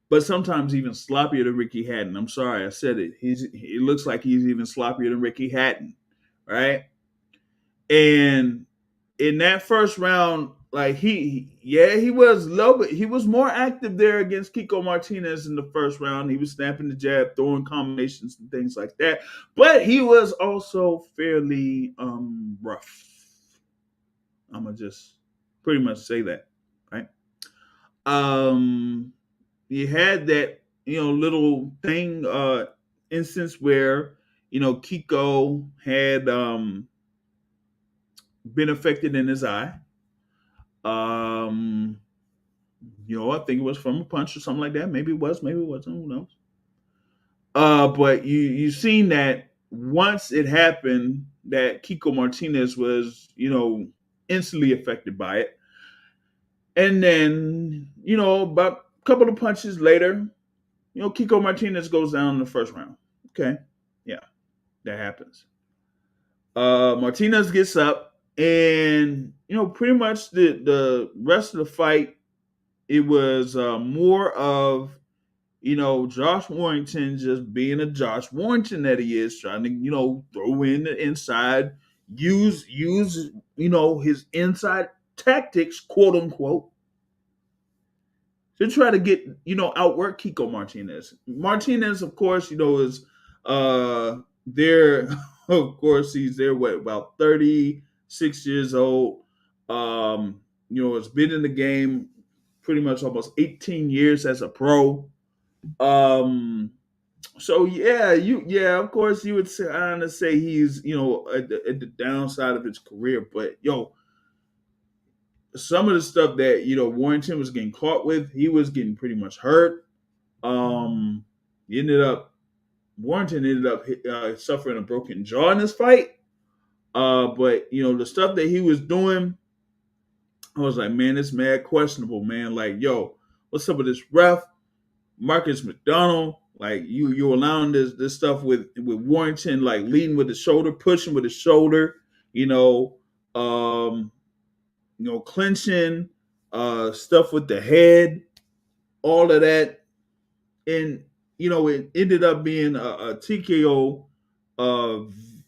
but sometimes even sloppier than Ricky Hatton. I'm sorry, I said it. He looks like he's even sloppier than Ricky Hatton, right? And in that first round, like he was low, but he was more active there against Kiko Martinez in the first round. He was snapping the jab, throwing combinations and things like that. But he was also fairly rough. I'm gonna just pretty much say that, right? You had that little thing instance where Kiko had been affected in his eye. I think it was from a punch or something like that. Maybe it was, maybe it wasn't. Who knows? But you seen that once it happened, that Kiko Martinez was, instantly affected by it. And then, about a couple of punches later, Kiko Martinez goes down in the first round. Okay. Yeah, that happens. Martinez gets up, and pretty much the rest of the fight, it was more of Josh Warrington just being a Josh Warrington that he is, trying to throw in the inside, use his inside tactics, quote unquote, to try to get outwork Kiko Martinez. Martinez, of course, is there. Of course, he's there. What, about 36 years old? Has been in the game pretty much almost 18 years as a pro. So of course you would say he's at the downside of his career, but some of the stuff that Warrington was getting caught with, he was getting pretty much hurt. He Warrington ended up suffering a broken jaw in this fight. But the stuff that he was doing, I was like, man, it's mad questionable, man. Like, what's up with this ref, Marcus McDonald? Like, you're allowing this stuff with Warrington, like leading with the shoulder, pushing with the shoulder, clinching, stuff with the head, all of that. And, it ended up being a TKO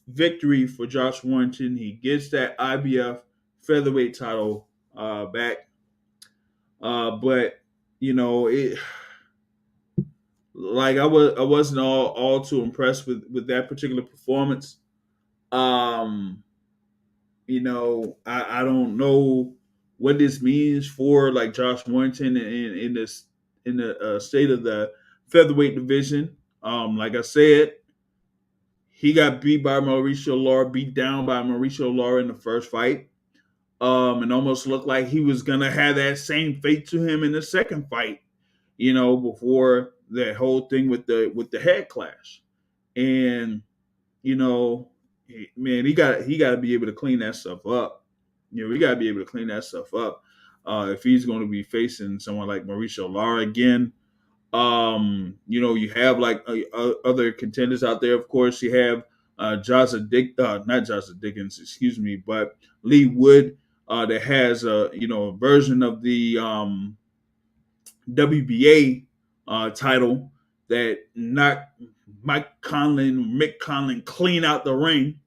victory for Josh Warrington. He gets that IBF featherweight title back. But, it, like I wasn't all too impressed with that particular performance. I don't know what this means for like Josh Warrington in the state of the featherweight division. Like I said, he got beat by Mauricio Lara, beat down by Mauricio Lara in the first fight. And almost looked like he was gonna have that same fate to him in the second fight, before that whole thing with the head clash. And man, he got to be able to clean that stuff up. We got to be able to clean that stuff up if he's going to be facing someone like Mauricio Lara again. You have like other contenders out there. Of course, you have not Joshua Dickens, excuse me, but Lee Wood that has a version of the WBA title that knocked Mick Conlan clean out the ring,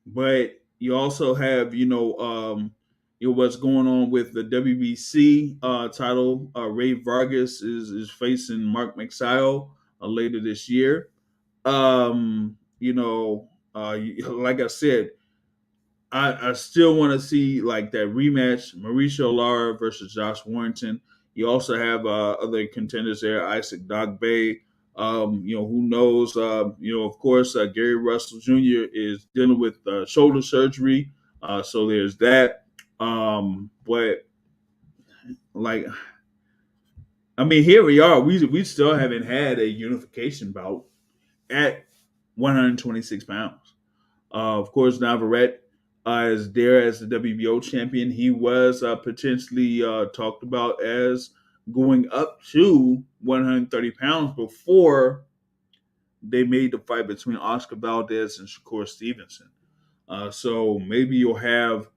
but you also have what's going on with the WBC title. Ray Vargas is facing Mark Magsayo later this year. Like I said, I still want to see like that rematch, Mauricio Lara versus Josh Warrington. You also have other contenders there, Isaac Dogbe. Who knows? Of course, Gary Russell Jr. is dealing with shoulder surgery, so there's that. But like, I mean, here we are. We still haven't had a unification bout at 126 pounds. Of course, Navarrete is there as the WBO champion. He was potentially talked about as going up to 130 pounds before they made the fight between Oscar Valdez and Shakur Stevenson. So maybe you'll have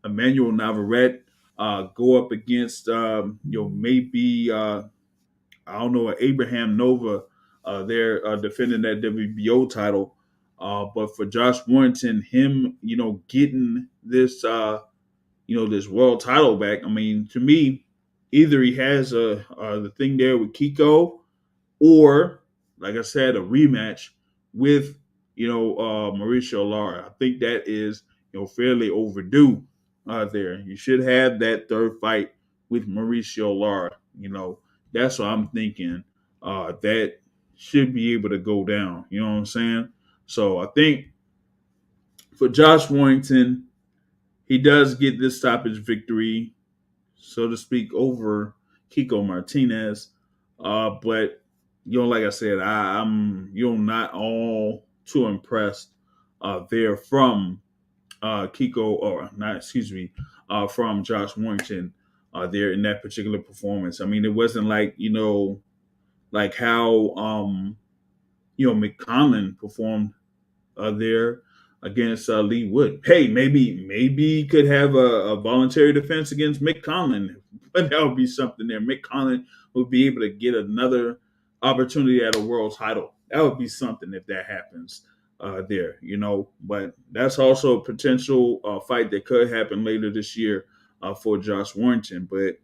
Emmanuel Navarrete go up against maybe I don't know Abraham Nova. They're defending that WBO title. But for Josh Warrington, him getting this this world title back. I mean, to me, either he has the thing there with Kiko, or like I said, a rematch with Mauricio Lara. I think that is fairly overdue. There, you should have that third fight with Mauricio Lara. That's what I'm thinking. That should be able to go down. You know what I'm saying? So I think for Josh Warrington, he does get this stoppage victory, so to speak, over Kiko Martinez. But like I said, I'm not all too impressed there from Kiko, or not, excuse me, from Josh Warrington there in that particular performance. I mean, it wasn't like how McConlin performed there against Lee Wood. Hey, maybe he could have a voluntary defense against Mick Conlon, but that would be something there. Mick Conlon would be able to get another opportunity at a world title. That would be something if that happens there. But that's also a potential fight that could happen later this year for Josh Warrington. But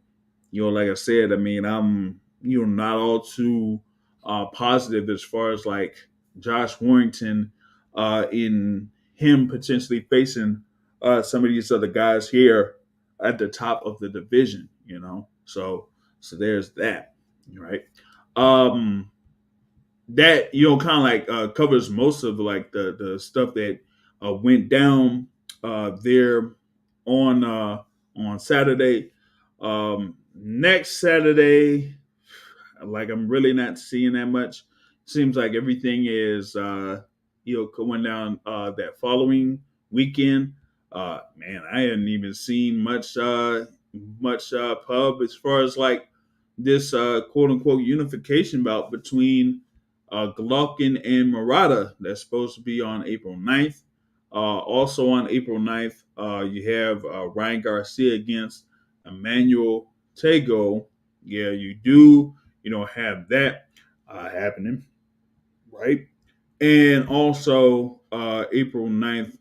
like I said, I mean, I'm not all too positive as far as like Josh Warrington in him potentially facing some of these other guys here at the top of the division. So there's that, right? That kind of like covers most of like the stuff that went down there on Saturday. Next Saturday, like I'm really not seeing that much. Seems like everything is going down that following weekend. Man, I hadn't even seen much pub as far as like this quote unquote unification bout between Golovkin and Murata that's supposed to be on April 9th. Also on April 9th, you have Ryan Garcia against Emmanuel Tego. Yeah, you do, have that happening, right? And also April 9th,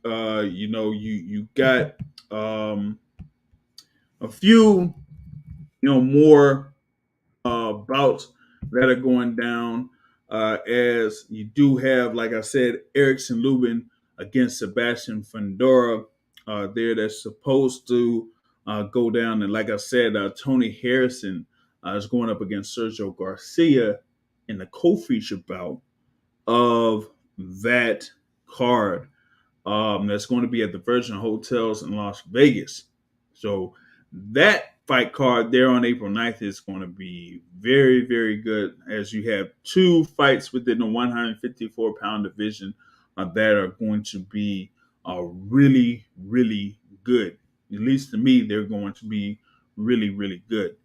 you got a few, more bouts that are going down as you do have, like I said, Erickson Lubin against Sebastian Fundora there that's supposed to go down. And like I said, Tony Harrison is going up against Sergio Garcia in the co-feature bout of that card that's going to be at the Virgin Hotels in Las Vegas. So that fight card there on April 9th is going to be very, very good, as you have two fights within the 154-pound division that are going to be really, really good. At least to me, they're going to be really, really good.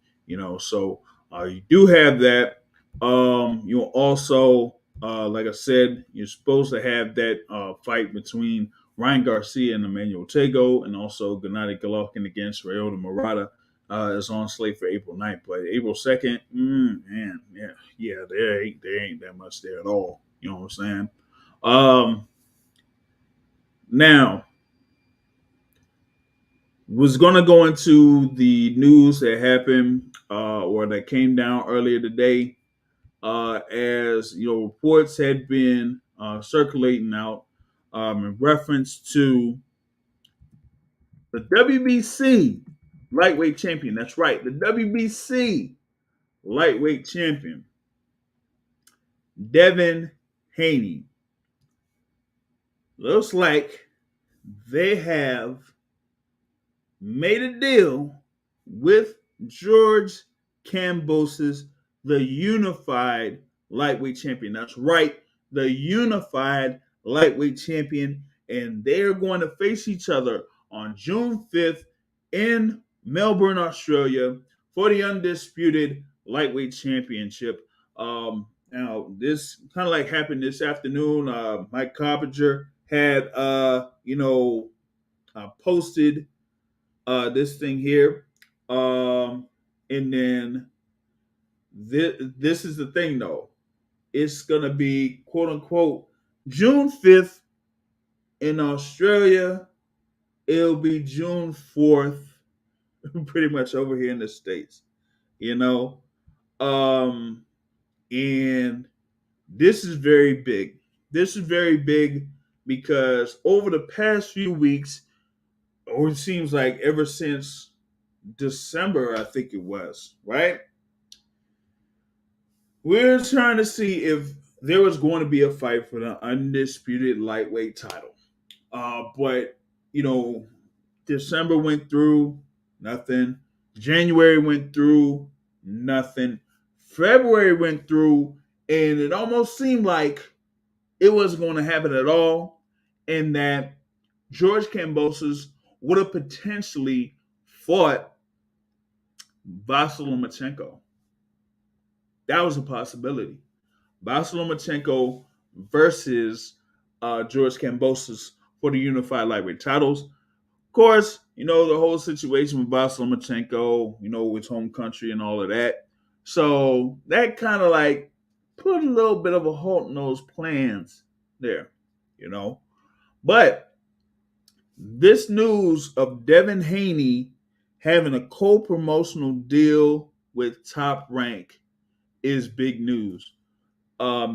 So you do have that. You'll also, like I said, you're supposed to have that fight between Ryan Garcia and Emmanuel Tego, and also Gennady Golovkin against Ryota Murata is on slate for April 9th. But April 2nd, man, yeah, there ain't that much there at all. You know what I'm saying? Now, was going to go into the news that happened or that came down earlier today, as reports had been circulating out in reference to the WBC lightweight champion. That's right, the WBC lightweight champion, Devin Haney. Looks like they have made a deal with George Kambosos, the unified lightweight champion. That's right, the unified lightweight champion. And they're going to face each other on June 5th in Melbourne, Australia for the undisputed lightweight championship. Now, this kind of like happened this afternoon. Mike Coppinger had, posted this thing here. And then this is the thing, though. It's going to be, quote unquote, June 5th in Australia. It'll be June 4th, pretty much over here in the States, you know? And this is very big. This is very big because over the past few weeks, or it seems like ever since December, I think it was, right? We're trying to see if there was going to be a fight for the undisputed lightweight title. But, you know, December went through, nothing. January went through, nothing. February went through, and it almost seemed like it wasn't going to happen at all, and that George Kambosos would have potentially fought Vasyl Lomachenko. That was a possibility. Vasyl Lomachenko versus George Kambosos for the unified lightweight titles. Of course, you know, the whole situation with Vasyl Lomachenko, you know, his home country and all of that. So that kind of like put a little bit of a halt in those plans there, you know. But this news of Devin Haney having a co-promotional deal with Top Rank is big news,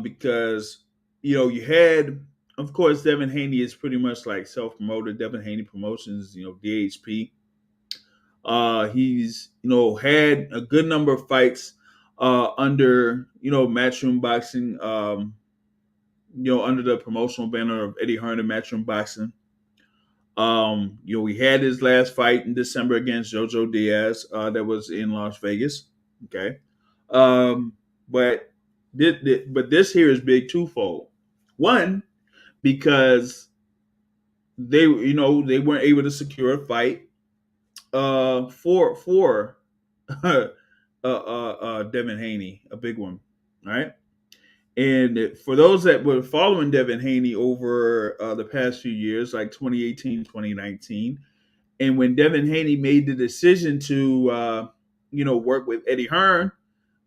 because, you know, you had, of course, Devin Haney is pretty much like self-promoted. Devin Haney Promotions, you know, DHP. He's, you know, had a good number of fights under, you know, Matchroom Boxing, you know, under the promotional banner of Eddie Hearn and Matchroom Boxing. You know, he had his last fight in December against Jojo Diaz, that was in Las Vegas. Okay. But this here is big twofold. One, because they, you know, they weren't able to secure a fight for Devin Haney, a big one, right? And for those that were following Devin Haney over the past few years, like 2018, 2019, and when Devin Haney made the decision to, you know, work with Eddie Hearn,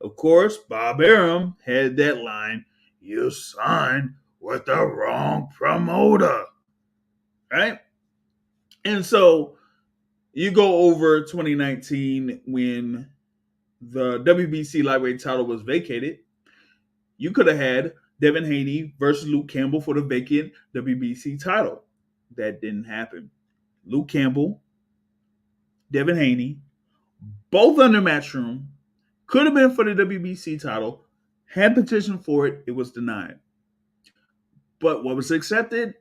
of course, Bob Arum had that line, "You signed with the wrong promoter," right? And so you go over 2019 when the WBC lightweight title was vacated. You could have had Devin Haney versus Luke Campbell for the vacant WBC title. That didn't happen. Luke Campbell, Devin Haney, both under Matchroom, could have been for the WBC title, had petitioned for it, it was denied. But what was accepted?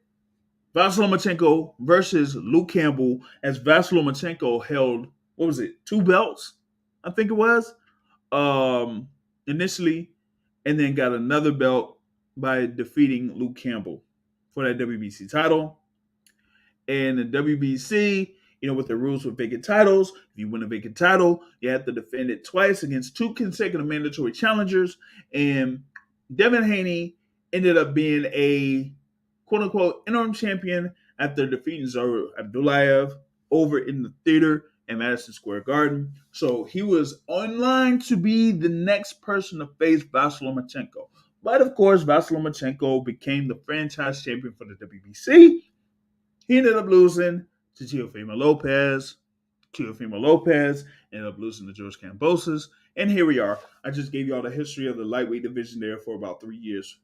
Vasyl Lomachenko versus Luke Campbell, as Vasyl Lomachenko held, what was it, 2 belts? I think it was, initially, and then got another belt by defeating Luke Campbell for that WBC title. And the WBC, you know, with the rules for vacant titles, if you win a vacant title, you have to defend it twice against 2 consecutive mandatory challengers. And Devin Haney ended up being a quote-unquote interim champion after defeating Zaur Abdullayev over in the theater in Madison Square Garden. So he was on line to be the next person to face Vasyl Lomachenko. But of course, Vasyl Lomachenko became the franchise champion for the WBC. He ended up losing to Teofimo Lopez. Teofimo Lopez ended up losing to George Kambosos. And here we are. I just gave you all the history of the lightweight division there for about 3 years.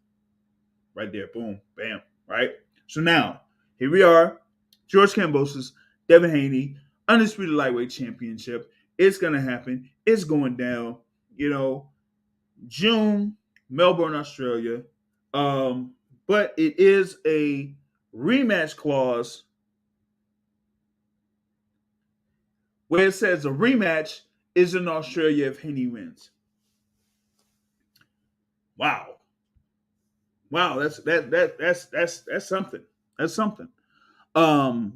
Right there. Boom. Bam. Right? So now, here we are. George Kambosos, Devin Haney, undisputed lightweight championship. It's going to happen. It's going down. You know, June, Melbourne, Australia. But it is a rematch clause where it says a rematch is in Australia if Haney wins. Wow. Wow, that's something. That's something. So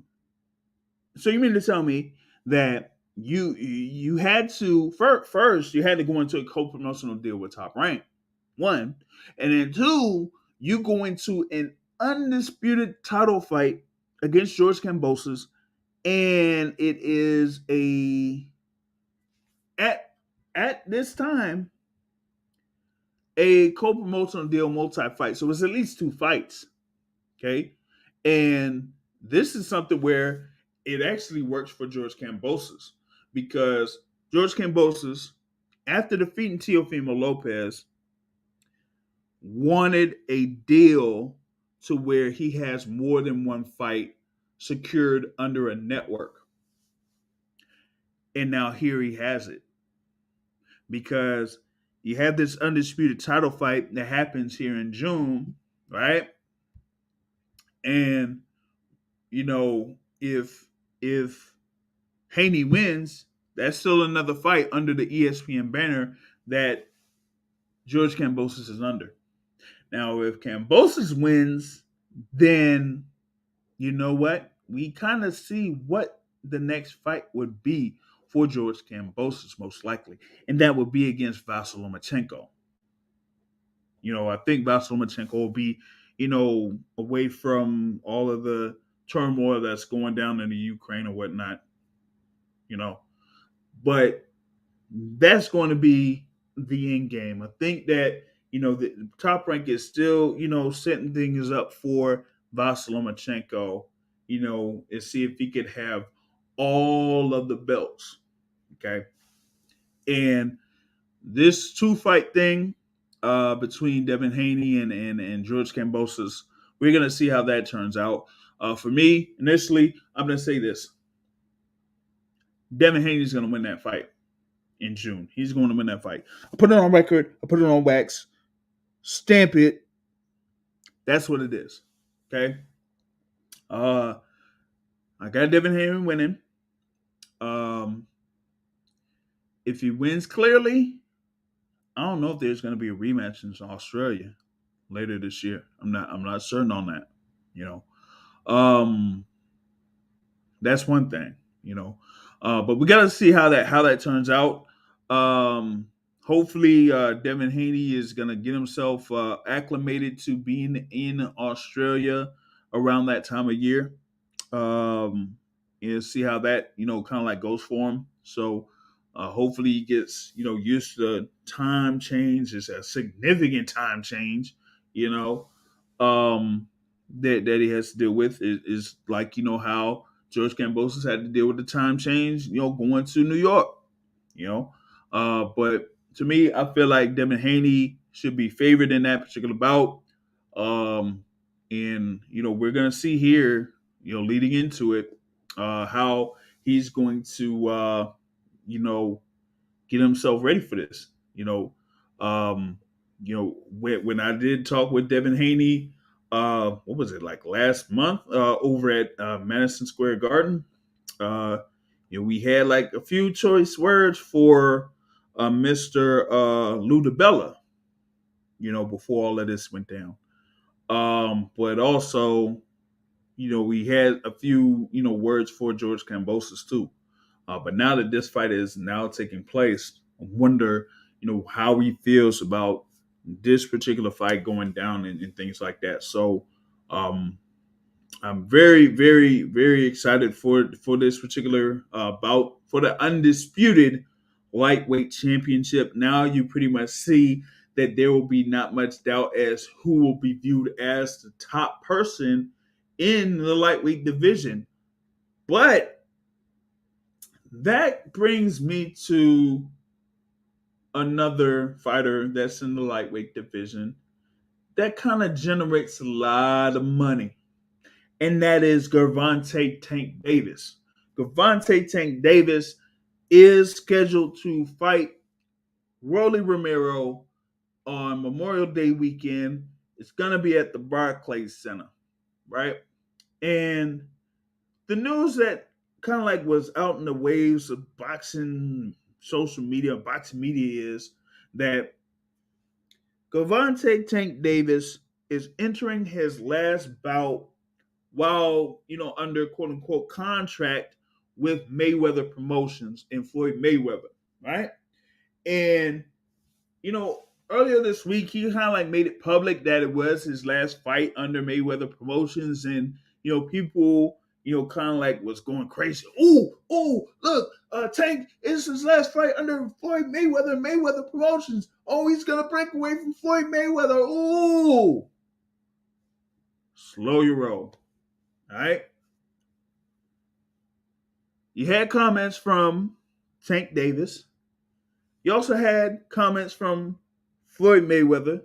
you mean to tell me that you had to first you had to go into a co-promotional deal with Top Rank, one. And then two, you go into an undisputed title fight against George Kambosos, and it is at this time a co-promotional deal multi-fight. So it's at least two fights. Okay. And this is something where it actually works for George Kambosos, because George Kambosos, after defeating Teofimo Lopez, wanted a deal to where he has more than one fight secured under a network. And now here he has it, because you have this undisputed title fight that happens here in June, right? And if Haney wins, that's still another fight under the ESPN banner that George Kambosos is under. Now, if Kambosos wins, then you know what? We kind of see what the next fight would be for George Kambosos, most likely, and that would be against Vasyl Lomachenko. I think Vasyl Lomachenko will be, away from all of the turmoil that's going down in the Ukraine or whatnot, but that's going to be the end game. I think that, the Top Rank is still, setting things up for Vasyl Lomachenko, and see if he could have all of the belts. Okay. And this two fight thing between Devin Haney and George Kambosos, we're going to see how that turns out. For me, initially, I'm going to say this. Devin Haney is going to win that fight in June. He's going to win that fight. I put it on record. I put it on wax. Stamp it. That's what it is. Okay. I got Devin Haney winning. If he wins clearly, I don't know if there's going to be a rematch in Australia later this year. I'm not certain on that. That's one thing. But we got to see how that turns out. Hopefully, Devin Haney is going to get himself acclimated to being in Australia around that time of year. And see how that kind of like goes for him. So hopefully he gets used to the time change. It's a significant time change. That he has to deal with is like how George Kambosos had to deal with the time change. Going to New York. But to me, I feel like Devin Haney should be favored in that particular bout. And we're gonna see here, leading into it, how he's going to, get himself ready for this. When I did talk with Devin Haney, what was it like last month over at Madison Square Garden? We had like a few choice words for Mr. Lou DiBella, before all of this went down. But also, we had a few, words for George Kambosos too. But now that this fight is now taking place, I wonder, how he feels about this particular fight going down and things like that. So I'm very, very, very excited for this particular bout for the undisputed lightweight championship. Now you pretty much see that there will be not much doubt as who will be viewed as the top person in the lightweight division. But that brings me to another fighter that's in the lightweight division that kind of generates a lot of money, and that is Gervonta Tank Davis. Gervonta Tank Davis is scheduled to fight Rolly Romero on Memorial Day weekend. It's going to be at the Barclays Center, right? And the news that kind of like was out in the waves of boxing social media, boxing media, is that Gervonta Tank Davis is entering his last bout while, under quote unquote contract with Mayweather Promotions and Floyd Mayweather, right? And, earlier this week, he kind of like made it public that it was his last fight under Mayweather Promotions, and people, kind of like was going crazy. Oh, look, Tank, it's his last fight under Floyd Mayweather Promotions. Oh, he's gonna break away from Floyd Mayweather. Ooh, slow your roll. All right. You had comments from Tank Davis. You also had comments from Floyd Mayweather.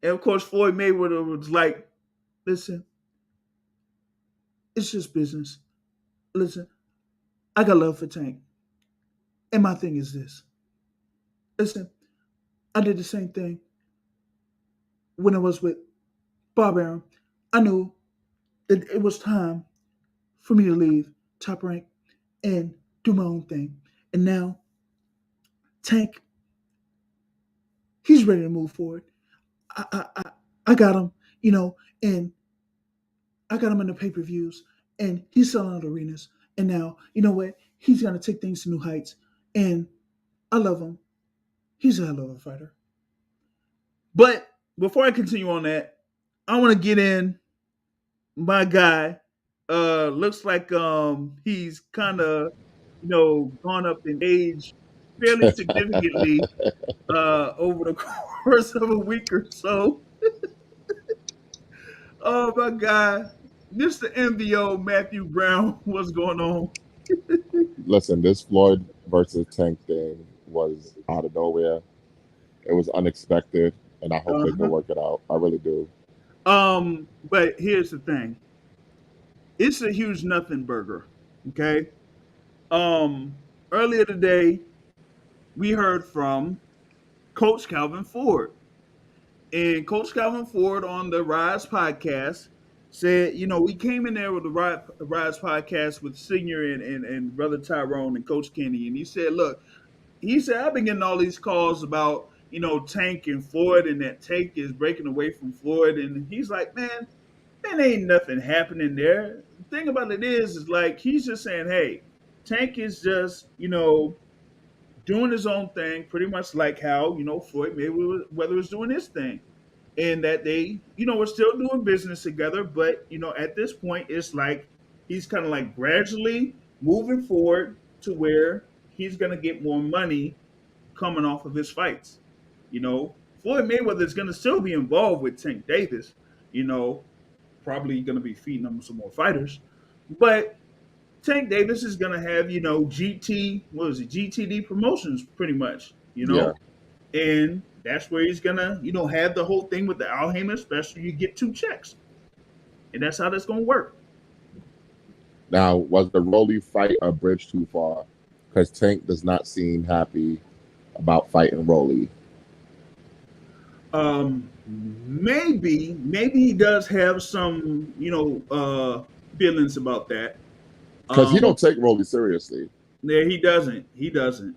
And of course, Floyd Mayweather was like, listen, it's just business. Listen, I got love for Tank. And my thing is this. Listen, I did the same thing when I was with Bob Arum. I knew that it was time for me to leave Top Rank and do my own thing. And now, Tank, he's ready to move forward. I got him, and I got him in the pay-per-views, and he's selling out arenas. And now, you know what? He's going to take things to new heights. And I love him. He's a hell of a fighter. But before I continue on that, I want to get in my guy. Looks like he's kind of, gone up in age fairly significantly over the course of a week or so. Oh, my God. Mr. MVO, Matthew Brown, what's going on? Listen, this Floyd versus Tank thing was out of nowhere. It was unexpected, and I hope they can work it out. I really do. But here's the thing. It's a huge nothing burger. Okay. Earlier today, we heard from Coach Calvin Ford. And Coach Calvin Ford on the Rise podcast said, we came in there with the Rise podcast with Senior and Brother Tyrone and Coach Kenny. And he said, look, I've been getting all these calls about, Tank and Floyd, and that Tank is breaking away from Floyd. And he's like, man, ain't nothing happening there. The thing about it is like, he's just saying, hey, Tank is just, doing his own thing, pretty much like how, Floyd Mayweather was doing his thing. And that they, are still doing business together. But, at this point, it's like he's kind of like gradually moving forward to where he's going to get more money coming off of his fights. Floyd Mayweather is going to still be involved with Tank Davis, probably going to be feeding him some more fighters. But Tank Davis is going to have, GTD Promotions pretty much, Yeah. And that's where he's going to, have the whole thing with the Al Haymon special. You get 2 checks. And that's how that's going to work. Now, was the Rolly fight a bridge too far? Because Tank does not seem happy about fighting Rolly. Maybe he does have some, feelings about that. Because he don't take Rolly seriously. Yeah, he doesn't. He didn't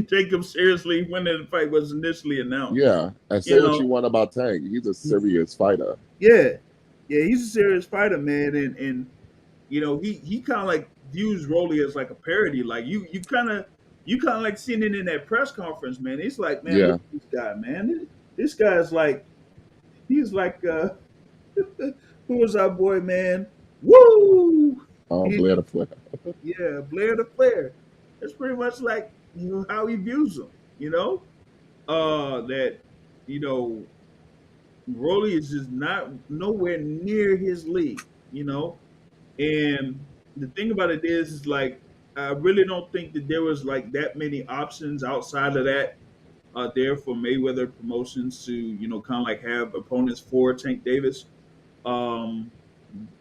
take him seriously when the fight was initially announced. Yeah, and say what you want about Tank. He's a serious fighter. Yeah, he's a serious fighter, man, and he kind of like views Rolly as like a parody. Like you kind of like seeing it in that press conference, man. It's like, man, look at this guy, man. This guy's like, he's like, who was our boy, man? Woo! Blair the Flair. Yeah, Blair the Flair. That's pretty much like how he views him. That Rolly is just nowhere near his league. And the thing about it is like I really don't think that there was like that many options outside of that there for Mayweather Promotions to kind of like have opponents for Tank Davis.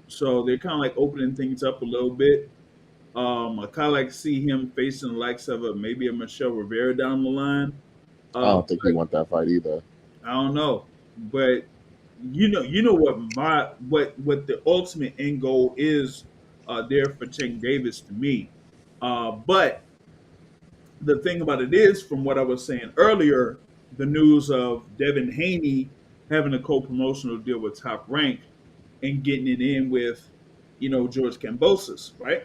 So they're kind of like opening things up a little bit. I kind of like see him facing the likes of maybe a Michelle Rivera down the line. I don't think he want that fight either. I don't know, but what the ultimate end goal is there for Tank Davis to me. But the thing about it is, from what I was saying earlier, the news of Devin Haney having a co-promotional deal with Top Rank and getting it in with, George Kambosos, right?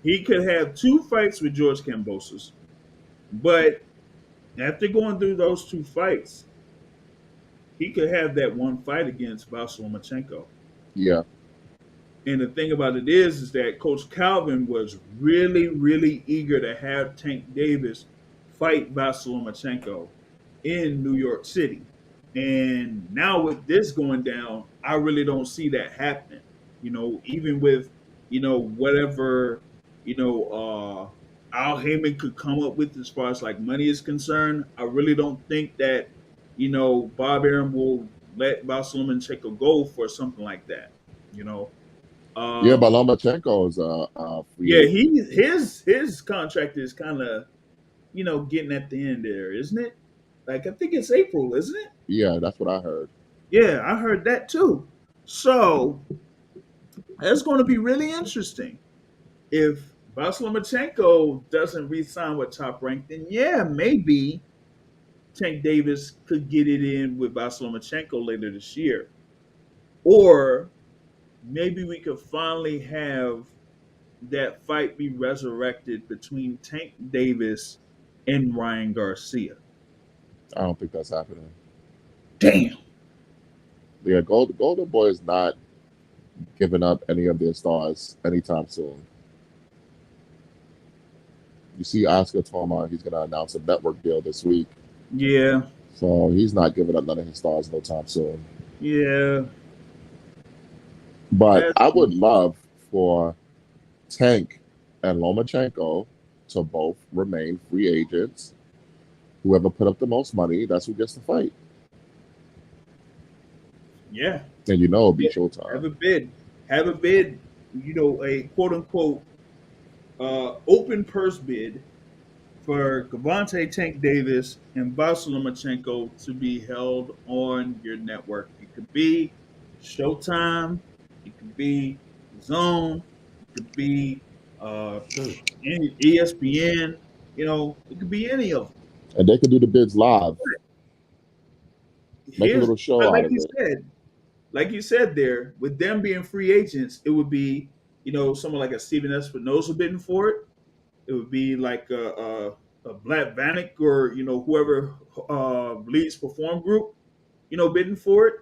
He could have 2 fights with George Kambosos, but After going through those two fights, he could have that one fight against Vasyl. Yeah. And the thing about it is that Coach Calvin was really, really eager to have Tank Davis fight Vasyl in New York City. And now with this going down, I really don't see that happening. Even with, whatever, Al Heyman could come up with as far as like money is concerned, I really don't think that, Bob Arum will let Vasyl go for something like that. You know, Yeah, but um, Lomachenko is a free yeah, agent. his contract is kind of getting at the end there, isn't it? Like I think it's April, isn't it? Yeah, that's what I heard. Yeah, I heard that too. So that's going to be really interesting. If Vasyl doesn't re-sign with Top Rank, then yeah, maybe Tank Davis could get it in with Vasyl later this year, or maybe we could finally have that fight be resurrected between Tank Davis and Ryan Garcia. I don't think that's happening. Damn. Yeah, Golden Boy is not giving up any of their stars anytime soon. You see Oscar Toma, he's going to announce a network deal this week. Yeah. So he's not giving up none of his stars no time soon. Yeah. But That's I would love for Tank and Lomachenko to both remain free agents. Whoever put up the most money, that's who gets the fight. yeah. And it'll be Have showtime. a bid. Have a bid. A quote unquote open purse bid for Gavante Tank Davis and Vasyl to be held on your network. It could be Showtime. It could be Zone. It could be any ESPN. It could be any of them. And they could do the bids live. Make a Here's little show out like of you it. said, there, with them being free agents, it would be someone like a Steven Espinosa bidding for it. It would be like a Black Vanek or whoever leads Perform Group, bidding for it.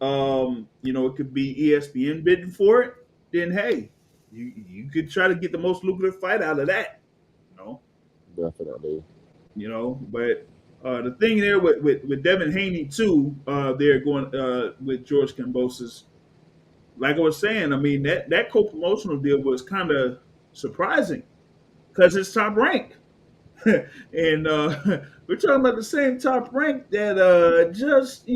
It could be ESPN bidding for it. Then hey, you could try to get the most lucrative fight out of that. You know, Definitely. but the thing there with Devin Haney too, they're going with George Kambosos. Like I was saying, I mean that co-promotional deal was kind of surprising because it's Top Rank. And we're talking about the same Top Rank that just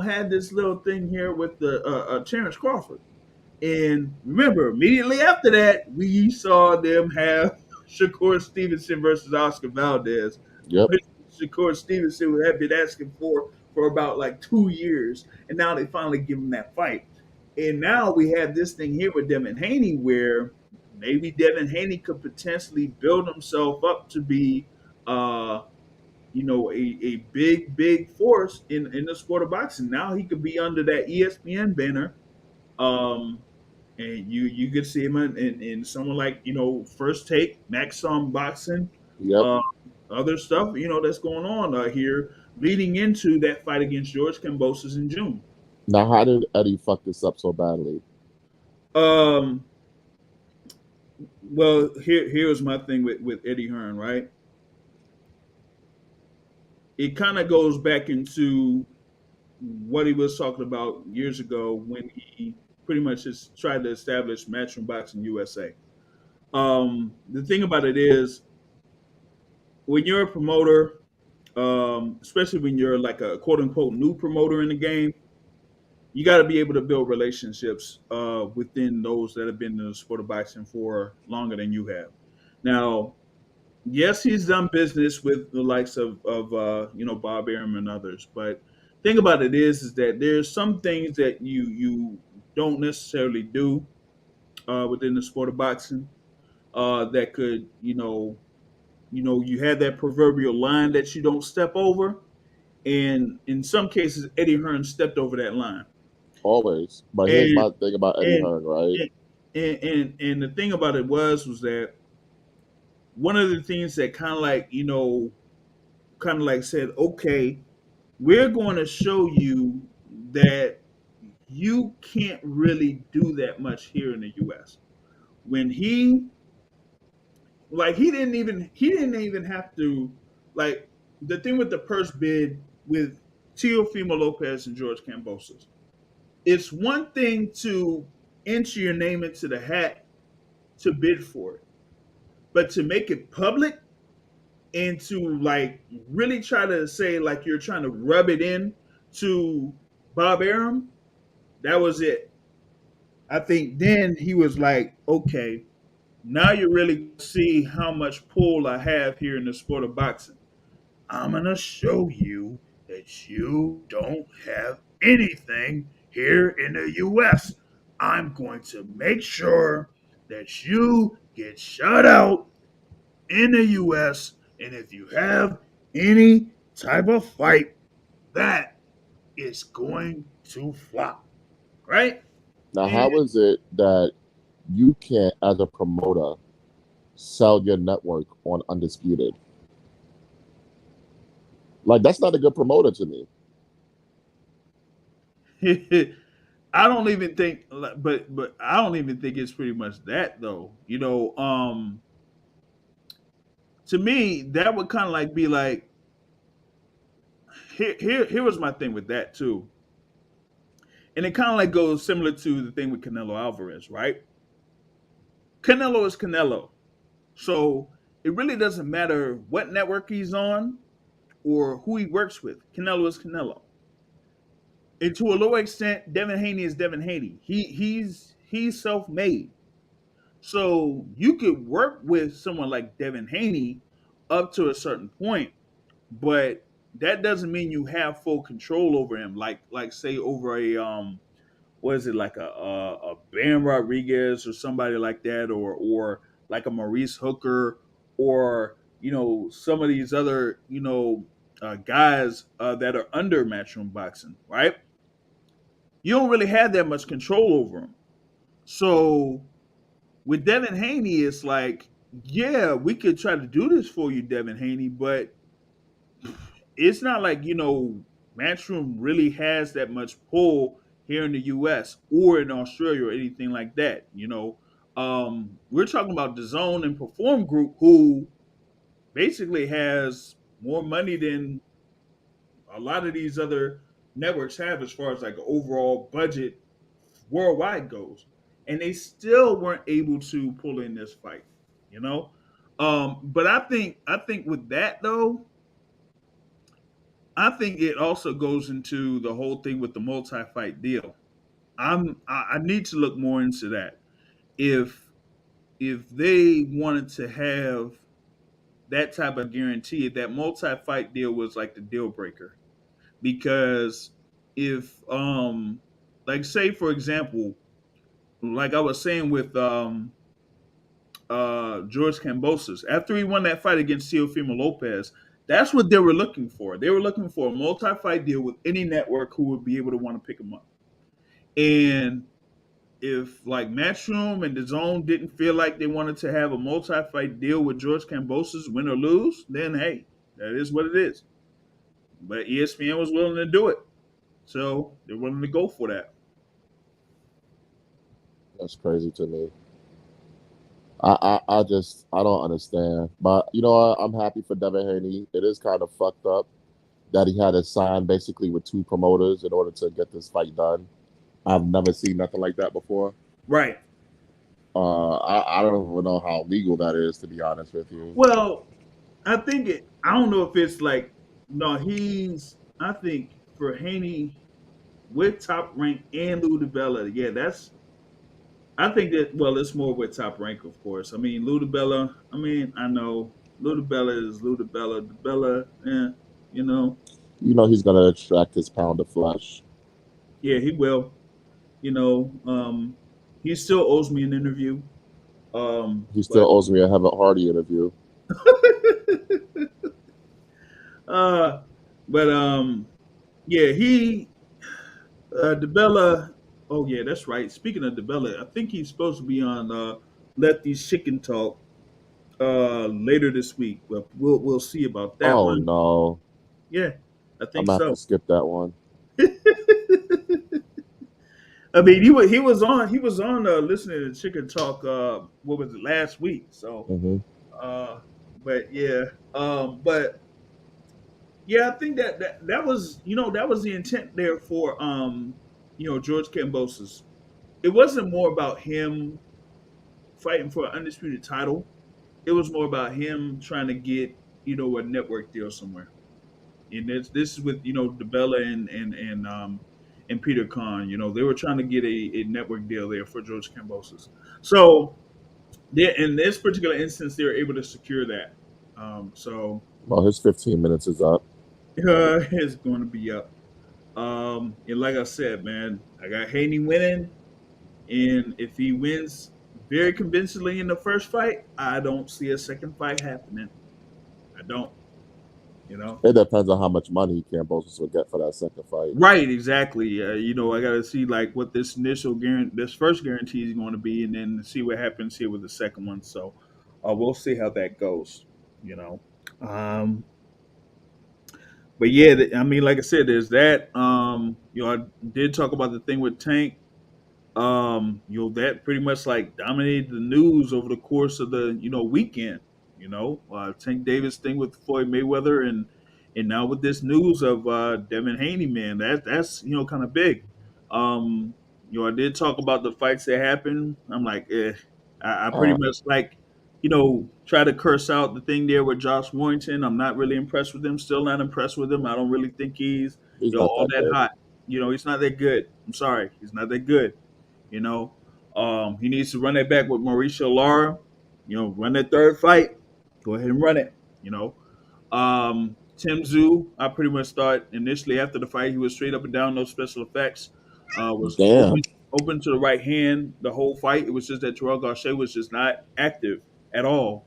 had this little thing here with the Terrence Crawford. And remember, immediately after that, we saw them have Shakur Stevenson versus Oscar Valdez, Yep. which Shakur Stevenson had been asking for about like 2 years, and now they finally give him that fight. And now we have this thing here with Devin Haney, where maybe Devin Haney could potentially build himself up to be, a big force in the sport of boxing. Now he could be under that ESPN banner. Um, and you could see him in someone like First Take, Maxim Boxing, Yep. uh, other stuff that's going on here, leading into that fight against George Kambosos in June. Now, how did Eddie fuck this up so badly? Um, well, here's my thing with Eddie Hearn, right? It kind of goes back into what he was talking about years ago when he pretty much just tried to establish Matchroom Boxing USA. The thing about it is, when you're a promoter, especially when you're like a quote unquote new promoter in the game, you got to be able to build relationships within those that have been in the sport of boxing for longer than you have. Now, yes, he's done business with the likes of Bob Arum and others, but thing about it is that there's some things that you don't necessarily do within the sport of boxing that could you have that proverbial line that you don't step over, and in some cases Eddie Hearn stepped over that line. Always. But here's And my thing about Eddie and Hearn, right? and the thing about it was that one of the things that kind of like kind of like said, okay, we're going to show you that you can't really do that much here in the US. When he didn't even have to, like, the thing with the purse bid with Teofimo Lopez and George Kambosos. It's one thing to enter your name into the hat to bid for it, but to make it public and to like really try to say like you're trying to rub it in to Bob Arum, that was it. I think then he was like, okay, now you really see how much pull I have here in the sport of boxing. I'm gonna show you that you don't have anything here in the US. I'm going to make sure that you get shut out in the US. And if you have any type of fight, that is going to flop. Right? Now, And how is it that you can't, as a promoter, sell your network on Undisputed? Like, that's not a good promoter to me. I don't even think, but I don't even think it's pretty much that though. To me, that would kind of like be like here was my thing with that too, and it kind of like goes similar to the thing with Canelo Alvarez, right? Canelo is Canelo, so it really doesn't matter what network he's on or who he works with. Canelo is Canelo, and to a lower extent, Devin Haney is Devin Haney. He's self made. So you could work with someone like Devin Haney up to a certain point, but that doesn't mean you have full control over him. Like say over a what is it, like a Bam Rodriguez or somebody like that, or like a Maurice Hooker, or some of these other guys that are under Matchroom Boxing, right? You don't really have that much control over them. So with Devin Haney, it's like, yeah, we could try to do this for you, Devin Haney, but it's not like, Matchroom really has that much pull here in the US or in Australia or anything like that. We're talking about the DAZN and Perform Group, who basically has more money than a lot of these other networks have as far as like overall budget worldwide goes, and they still weren't able to pull in this fight. You know, but I think with that though, I think it also goes into the whole thing with the multi-fight deal. I need to look more into that. If they wanted to have that type of guarantee, if that multi-fight deal was like the deal breaker, because if like say for example, like I was saying with George Kambosos, after he won that fight against Teofimo Lopez, that's what they were looking for. They were looking for a multi-fight deal with any network who would be able to want to pick him up. And if like Matchroom and DAZN didn't feel like they wanted to have a multi-fight deal with George Kambosos, win or lose, then hey, that is what it is. But ESPN was willing to do it, so they're willing to go for that. That's crazy to me. I don't understand. But you know what? I'm happy for Devin Haney. It is kind of fucked up that he had to sign basically with two promoters in order to get this fight done. I've never seen nothing like that before. Right. I don't even know how legal that is, to be honest with you. Well, I don't know if it's like, no, I think for Haney with Top Rank and Ludabella, yeah, I think that, well, it's more with Top Rank, of course. I mean, Ludabella, I know Ludabella is Ludabella. Bella, you know, You know he's gonna attract his pound of flesh. yeah, he will. You know, he still owes me an interview. He still But owes me a Heaven Hardy interview. uh, but yeah, DeBella. Oh yeah, that's right. Speaking of DeBella, I think he's supposed to be on Lefty's Chicken Talk later this week, but we'll see about that Oh one. no, Yeah, I I'm think gonna have to so. skip that one. I mean, he was on listening to Chicken Talk. What was it, last week? So, Hmm. uh, but yeah, but yeah, I think that was that was the intent there for George Kambosos. It wasn't more about him fighting for an undisputed title. It was more about him trying to get a network deal somewhere. And this is with DeBella and Peter Khan. They were trying to get a network deal there for George Kambosos. So in this particular instance, they were able to secure that. So Well, his 15 minutes is up. it's going to be up. And like I said, man, I got Haney winning, and if he wins very convincingly in the first fight, I don't see a second fight happening. I don't. You know. It depends on how much money Kambosos will get for that second fight. Right, exactly. I got to see like what this this first guarantee is going to be, and then see what happens here with the second one. So, we'll see how that goes. You know, um, but yeah, I mean, like I said, there's that. I did talk about the thing with Tank. That pretty much like dominated the news over the course of the weekend. Tank Davis thing with Floyd Mayweather, and now with this news of Devin Haney, man, that's kind of big. I did talk about the fights that happened. I'm like, I pretty Uh, much like try to curse out the thing there with Josh Warrington. I'm not really impressed with him. Still not impressed with him. I don't really think he's he's not all that that good. hot. He's not that good. I'm sorry, he's not that good. You know, he needs to run it back with Mauricio Lara. Run that third fight. Go ahead and run it. Tim Tszyu, I pretty much thought initially after the fight he was straight up and down, no special effects. Was Damn, open to the right hand the whole fight. It was just that Terrell Gausha was just not active at all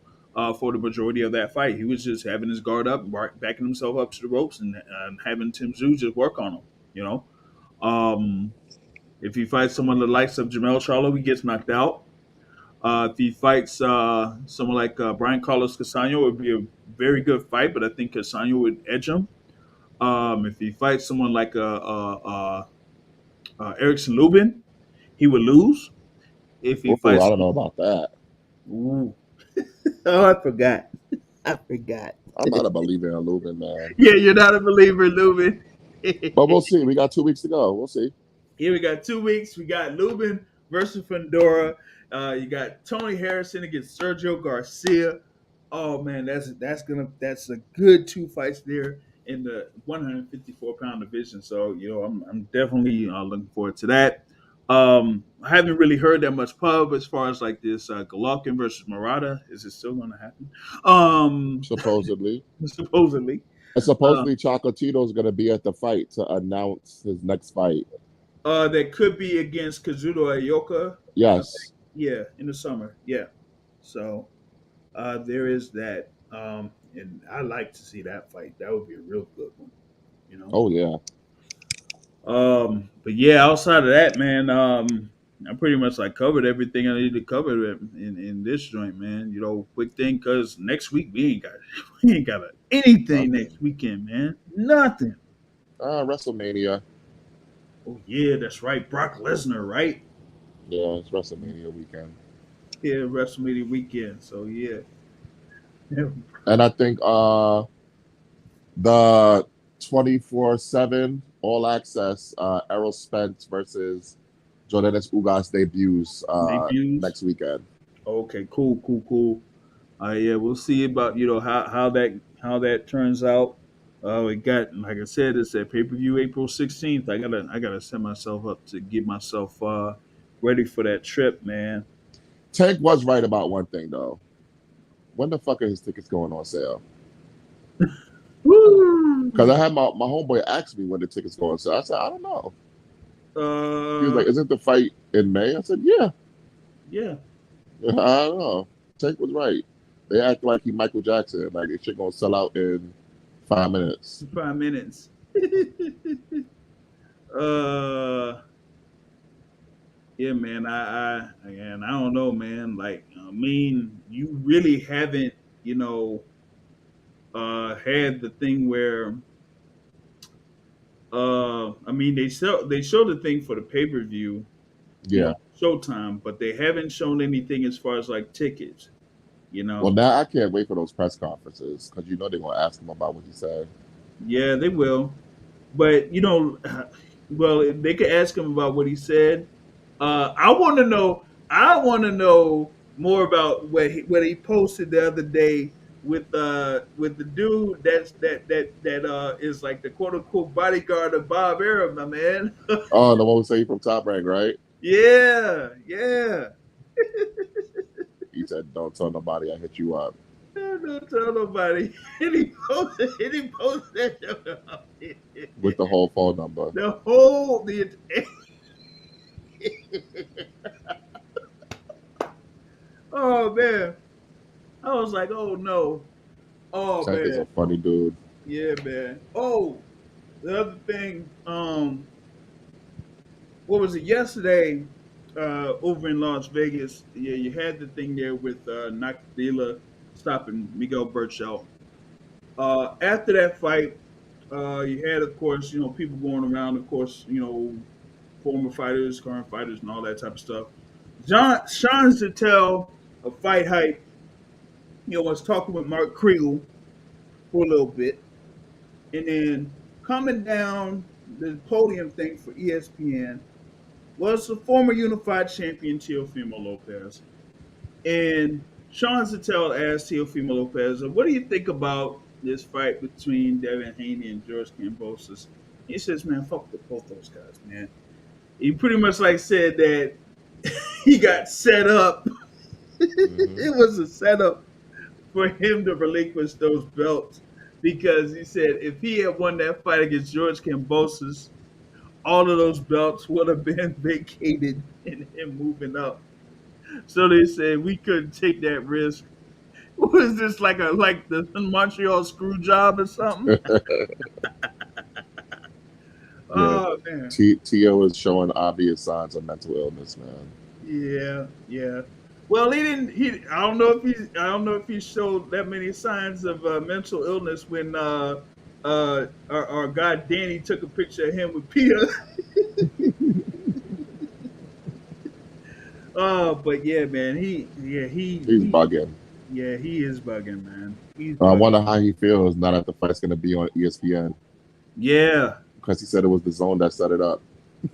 for the majority of that fight. He was just having his guard up, backing himself up to the ropes, and having Tim Tszyu just work on him. You know. If he fights someone the likes of Jamel Charlo, he gets knocked out. If he fights someone like Brian Carlos Casano, it would be a very good fight, but I think Casano would edge him. If he fights someone like Erickson Lubin, he would lose. If he oh, I fights, don't know about that. ooh. Oh, I forgot. I forgot. I'm not a believer in Lubin, man. Yeah, you're not a believer in Lubin. But we'll see. We got 2 weeks to go. We'll see. Here we got 2 weeks. We got Lubin versus Fandora. You got Tony Harrison against Sergio Garcia. Oh man, that's a good two fights there in the 154-pound division. So I'm definitely looking forward to that. I haven't really heard that much pub as far as like this Golovkin versus Murata. Is it still going to happen? Supposedly. Supposedly. And Uh, supposedly Chocolatito is going to be at the fight to announce his next fight. that could be against Kazuto Ayoka. I think. Yes. Yeah, in the summer. Yeah. So there is that. And I like to see that fight. That would be a real good one. You know. Oh, yeah. But yeah, outside of that, man, I pretty much like covered everything I needed to cover in this joint, man. Quick thing, cause next week we ain't got anything Nothing. next weekend, man. Nothing. WrestleMania. Oh yeah, that's right. Brock Lesnar, right? Yeah, it's WrestleMania weekend. Yeah, WrestleMania weekend. So yeah. And I think the 24/7 All Access Errol Spence versus Jordanis Ugas debuts Debuts. next weekend. Okay, cool. Yeah, we'll see about how that turns out. We got, like I said, it's at pay per view April 16th. I gotta set myself up to get myself ready for that trip, man. Tank was right about one thing though. When the fuck are his tickets going on sale? Because I Woo! had my homeboy ask me when the tickets go on sale. I said, I don't know. He was Uh, like, isn't the fight in May? I said, yeah. yeah, I don't know. Tank was right. They act like he Michael Jackson. Like, this shit gonna sell out in 5 minutes. 5 minutes. uh, Yeah, man. I don't know, man. Like, I mean, you really haven't, you know, had the thing where, I mean, they show the thing for the pay per view, you know, Yeah. Showtime, but they haven't shown anything as far as like tickets, you Well, know. now I can't wait for those press conferences because you know they're gonna ask him about what he said. Yeah, they will. But you know, well, they could ask him about what he said. I want to know. I want to know more about what he posted the other day with the dude that is like the quote unquote bodyguard of Bob Arum, my man. Oh, the one who said he from Top Rank, right? Yeah, yeah. He said, "Don't tell nobody I hit you up." Don't tell nobody. And he posted With the whole phone number. the whole the oh man. I was like, oh no. Oh Tank is a man. funny dude. Yeah, man. Oh, the other thing, what was it yesterday? Over in Las Vegas, yeah, you had the thing there with Nakathila stopping Miguel Berchelt. After that fight, you had, of course, you know, people going around, of course, you know, former fighters, current fighters, and all that type of stuff. Sean Zattel of Fight Hype, you know, was talking with Mark Kriegel for a little bit, and then coming down the podium thing for ESPN was the former unified champion Teofimo Lopez. And Sean Zattel asked Teofimo Lopez, "What do you think about this fight between Devin Haney and George Kambosos?" He says, "Man, fuck with both those guys, man." He pretty much like said that he got set up. Hmm. It was a setup for him to relinquish those belts because he said if he had won that fight against George Kambosos, all of those belts would have been vacated and him moving up. So they said we couldn't take that risk. Was this like the Montreal screw job or something? Yeah. Oh man. Tio is showing obvious signs of mental illness, man. Yeah, yeah. Well, he didn't. He. I don't know if he. I don't know if he showed that many signs of mental illness when our guy Danny took a picture of him with Peter. But yeah, man. He's bugging. Yeah, he is bugging, man. He's I bugging. wonder how he feels now that the fight's going to be on ESPN Yeah, because he said it was the zone that set it up.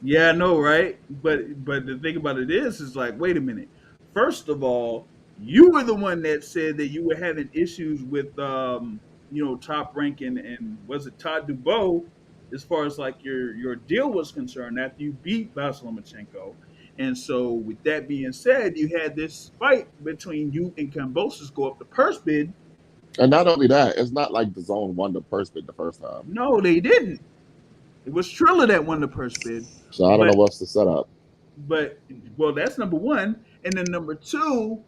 yeah, I know, right? But the thing about it is like, wait a minute. First of all, you were the one that said that you were having issues with you know, Top Ranking and was it Todd Dubois as far as like your deal was concerned after you beat Vasyl Lomachenko. And so with that being said, you had this fight between you and Kambosos go up the purse bid. And not only that, it's not like the zone won the purse bid the first time. No, they didn't. It was Triller that won the purse bid. So I don't know But what's the setup. but well, that's number one. And then number two,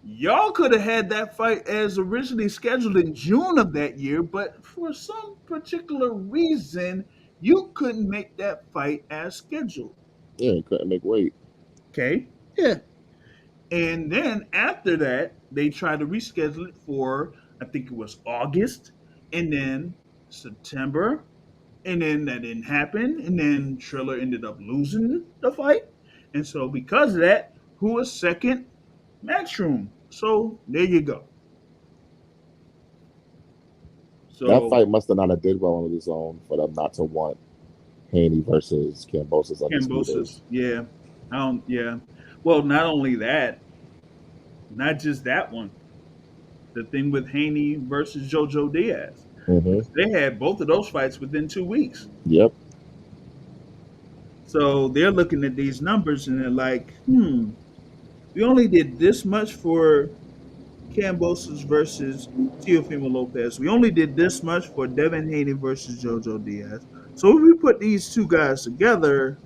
y'all could have had that fight as originally scheduled in June of that year, but for some particular reason, you couldn't make that fight as scheduled. Yeah, he couldn't make weight. Okay. Yeah. And then after that, they tried to reschedule it for, I think it was August, and then September, and then that didn't happen, and then Triller ended up losing the fight. And so because of that, who was second? Matchroom. So there you go. That So fight must have not have did well on the zone for them not to want Haney versus Kambosos undisputed. Kambosos, yeah. I don't yeah. Well, not only that, not just that one. The thing with Haney versus Jojo Diaz. Hmm. They had both of those fights within 2 weeks. Yep. So they're looking at these numbers and they're like, we only did this much for Kambosos versus Teofimo Lopez. We only did this much for Devin Haney versus Jojo Diaz. So if we put these two guys together,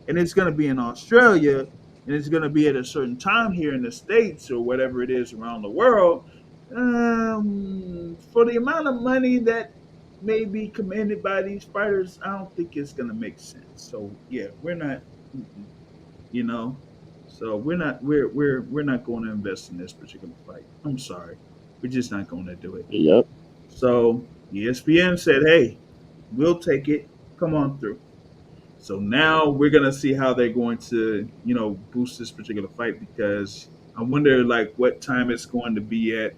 and it's going to be in Australia, and it's going to be at a certain time here in the States or whatever it is around the world, for the amount of money that may be commanded by these fighters, I don't think it's going to make sense. So yeah, we're not. Mm-mm. you know. So we're not going to invest in this particular fight. I'm sorry, we're just not going to do it. Yep. So ESPN said, "Hey, we'll take it. Come on through." So now we're gonna see how they're going to, boost this particular fight because I wonder like what time it's going to be at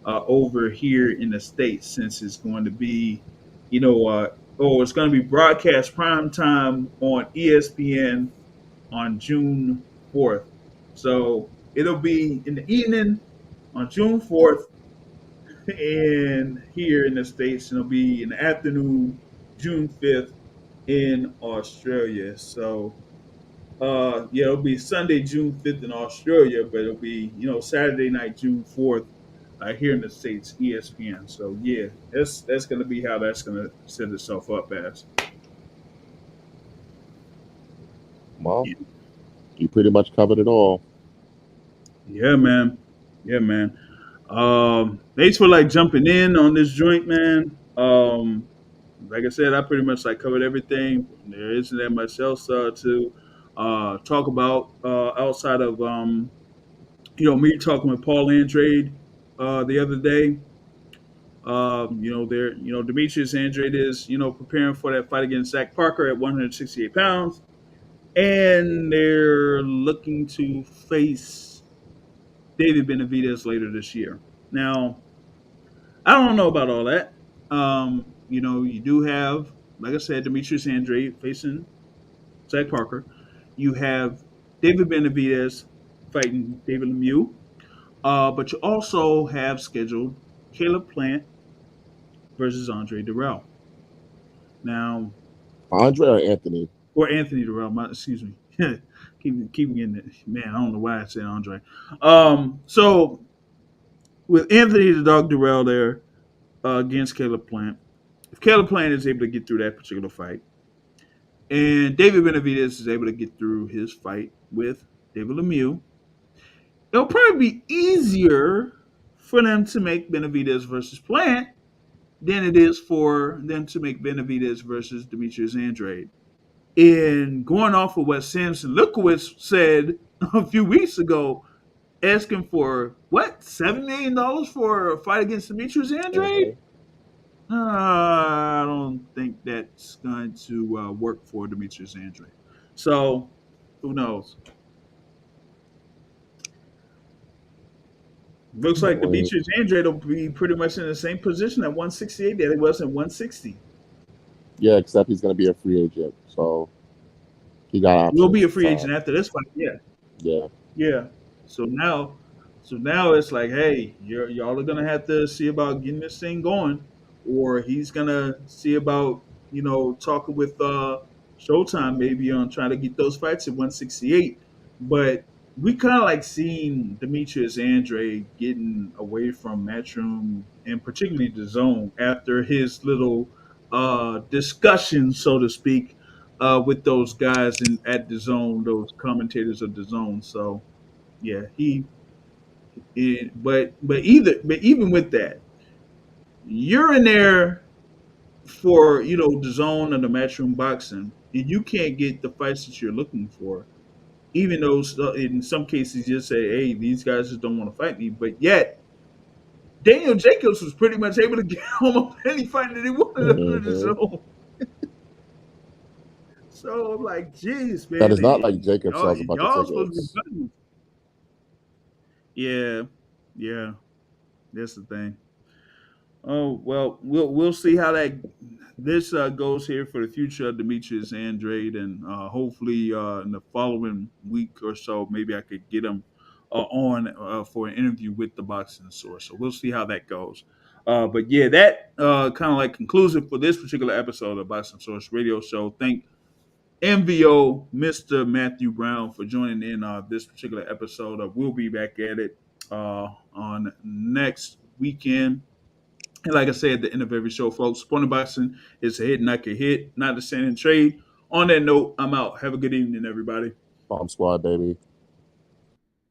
over here in the states since it's going to be, it's going to be broadcast prime time on ESPN on June 4th. So it'll be in the evening on June 4th, and here in the states, it'll be in the afternoon June 5th in Australia. So yeah, it'll be Sunday, June 5th in Australia, but it'll be, Saturday night, June 4th, here in the States, ESPN. So yeah, that's gonna be how that's gonna set itself up as. Well, you pretty much covered it all. Yeah, man. Yeah, man. Thanks for like jumping in on this joint, man. Like I said, I pretty much like covered everything. There isn't that much else to talk about outside of me talking with Paul Andrade the other day. Demetrius Andrade is, preparing for that fight against Zach Parker at 168 pounds, and they're looking to face David Benavidez later this year. Now, I don't know about all that. You do have, like I said, Demetrius Andrade facing Zach Parker. You have David Benavidez fighting David Lemieux. But you also have scheduled Caleb Plant versus Andre Durrell. Now, Andre or Anthony? or Anthony Durrell, excuse me. keep getting it. Man, I don't know why I said Andre. So with Anthony the Dog Durrell there against Caleb Plant, if Caleb Plant is able to get through that particular fight, and David Benavidez is able to get through his fight with David Lemieux, it'll probably be easier for them to make Benavidez versus Plant than it is for them to make Benavidez versus Demetrius Andrade. And going off of what Samson Lukowicz said a few weeks ago, asking for what, $7 million for a fight against Demetrius Andrade? Mm-hmm. I don't think that's going to work for Demetrius Andrade. So who knows? Looks like Demetrius Andrade will be pretty much in the same position at 168 that he was at 160. Yeah, except he's going to be a free agent, so he got options. He'll be a free agent after this fight. Yeah, Yeah. yeah. So now it's like, hey, y'all are gonna have to see about getting this thing going, or he's gonna see about talking with Showtime maybe on trying to get those fights at 168. But we kind of like seeing Demetrius Andrade getting away from Matchroom and particularly the Zone after his little discussion, so to speak, with those guys at the Zone, those commentators of the Zone. So yeah, but even with that, you're in there for the Zone and the Matchroom Boxing, and you can't get the fights that you're looking for. Even though in some cases you say, hey, these guys just don't want to fight me, but yet Daniel Jacobs was pretty much able to get almost any fight that he wanted under the Zone. So I'm like, geez, man. That is not like Jacobs sells a bunch y'all of supposed to be tickets. fighting. Yeah, that's the thing. Oh well, we'll see how this goes here for the future of Demetrius Andrade, and hopefully in the following week or so, maybe I could get him on for an interview with the Boxing Source. So we'll see how that goes. But yeah, that kind of like concludes it for this particular episode of Boxing Source Radio Show. Thank MVO Mr. Matthew Brown for joining in this particular episode. We'll be back at it on next weekend. And like I say at the end of every show, folks, Sporting Boxing is a hit, not a hit, not a stand and trade. On that note, I'm out. Have a good evening, everybody. Bomb squad, baby.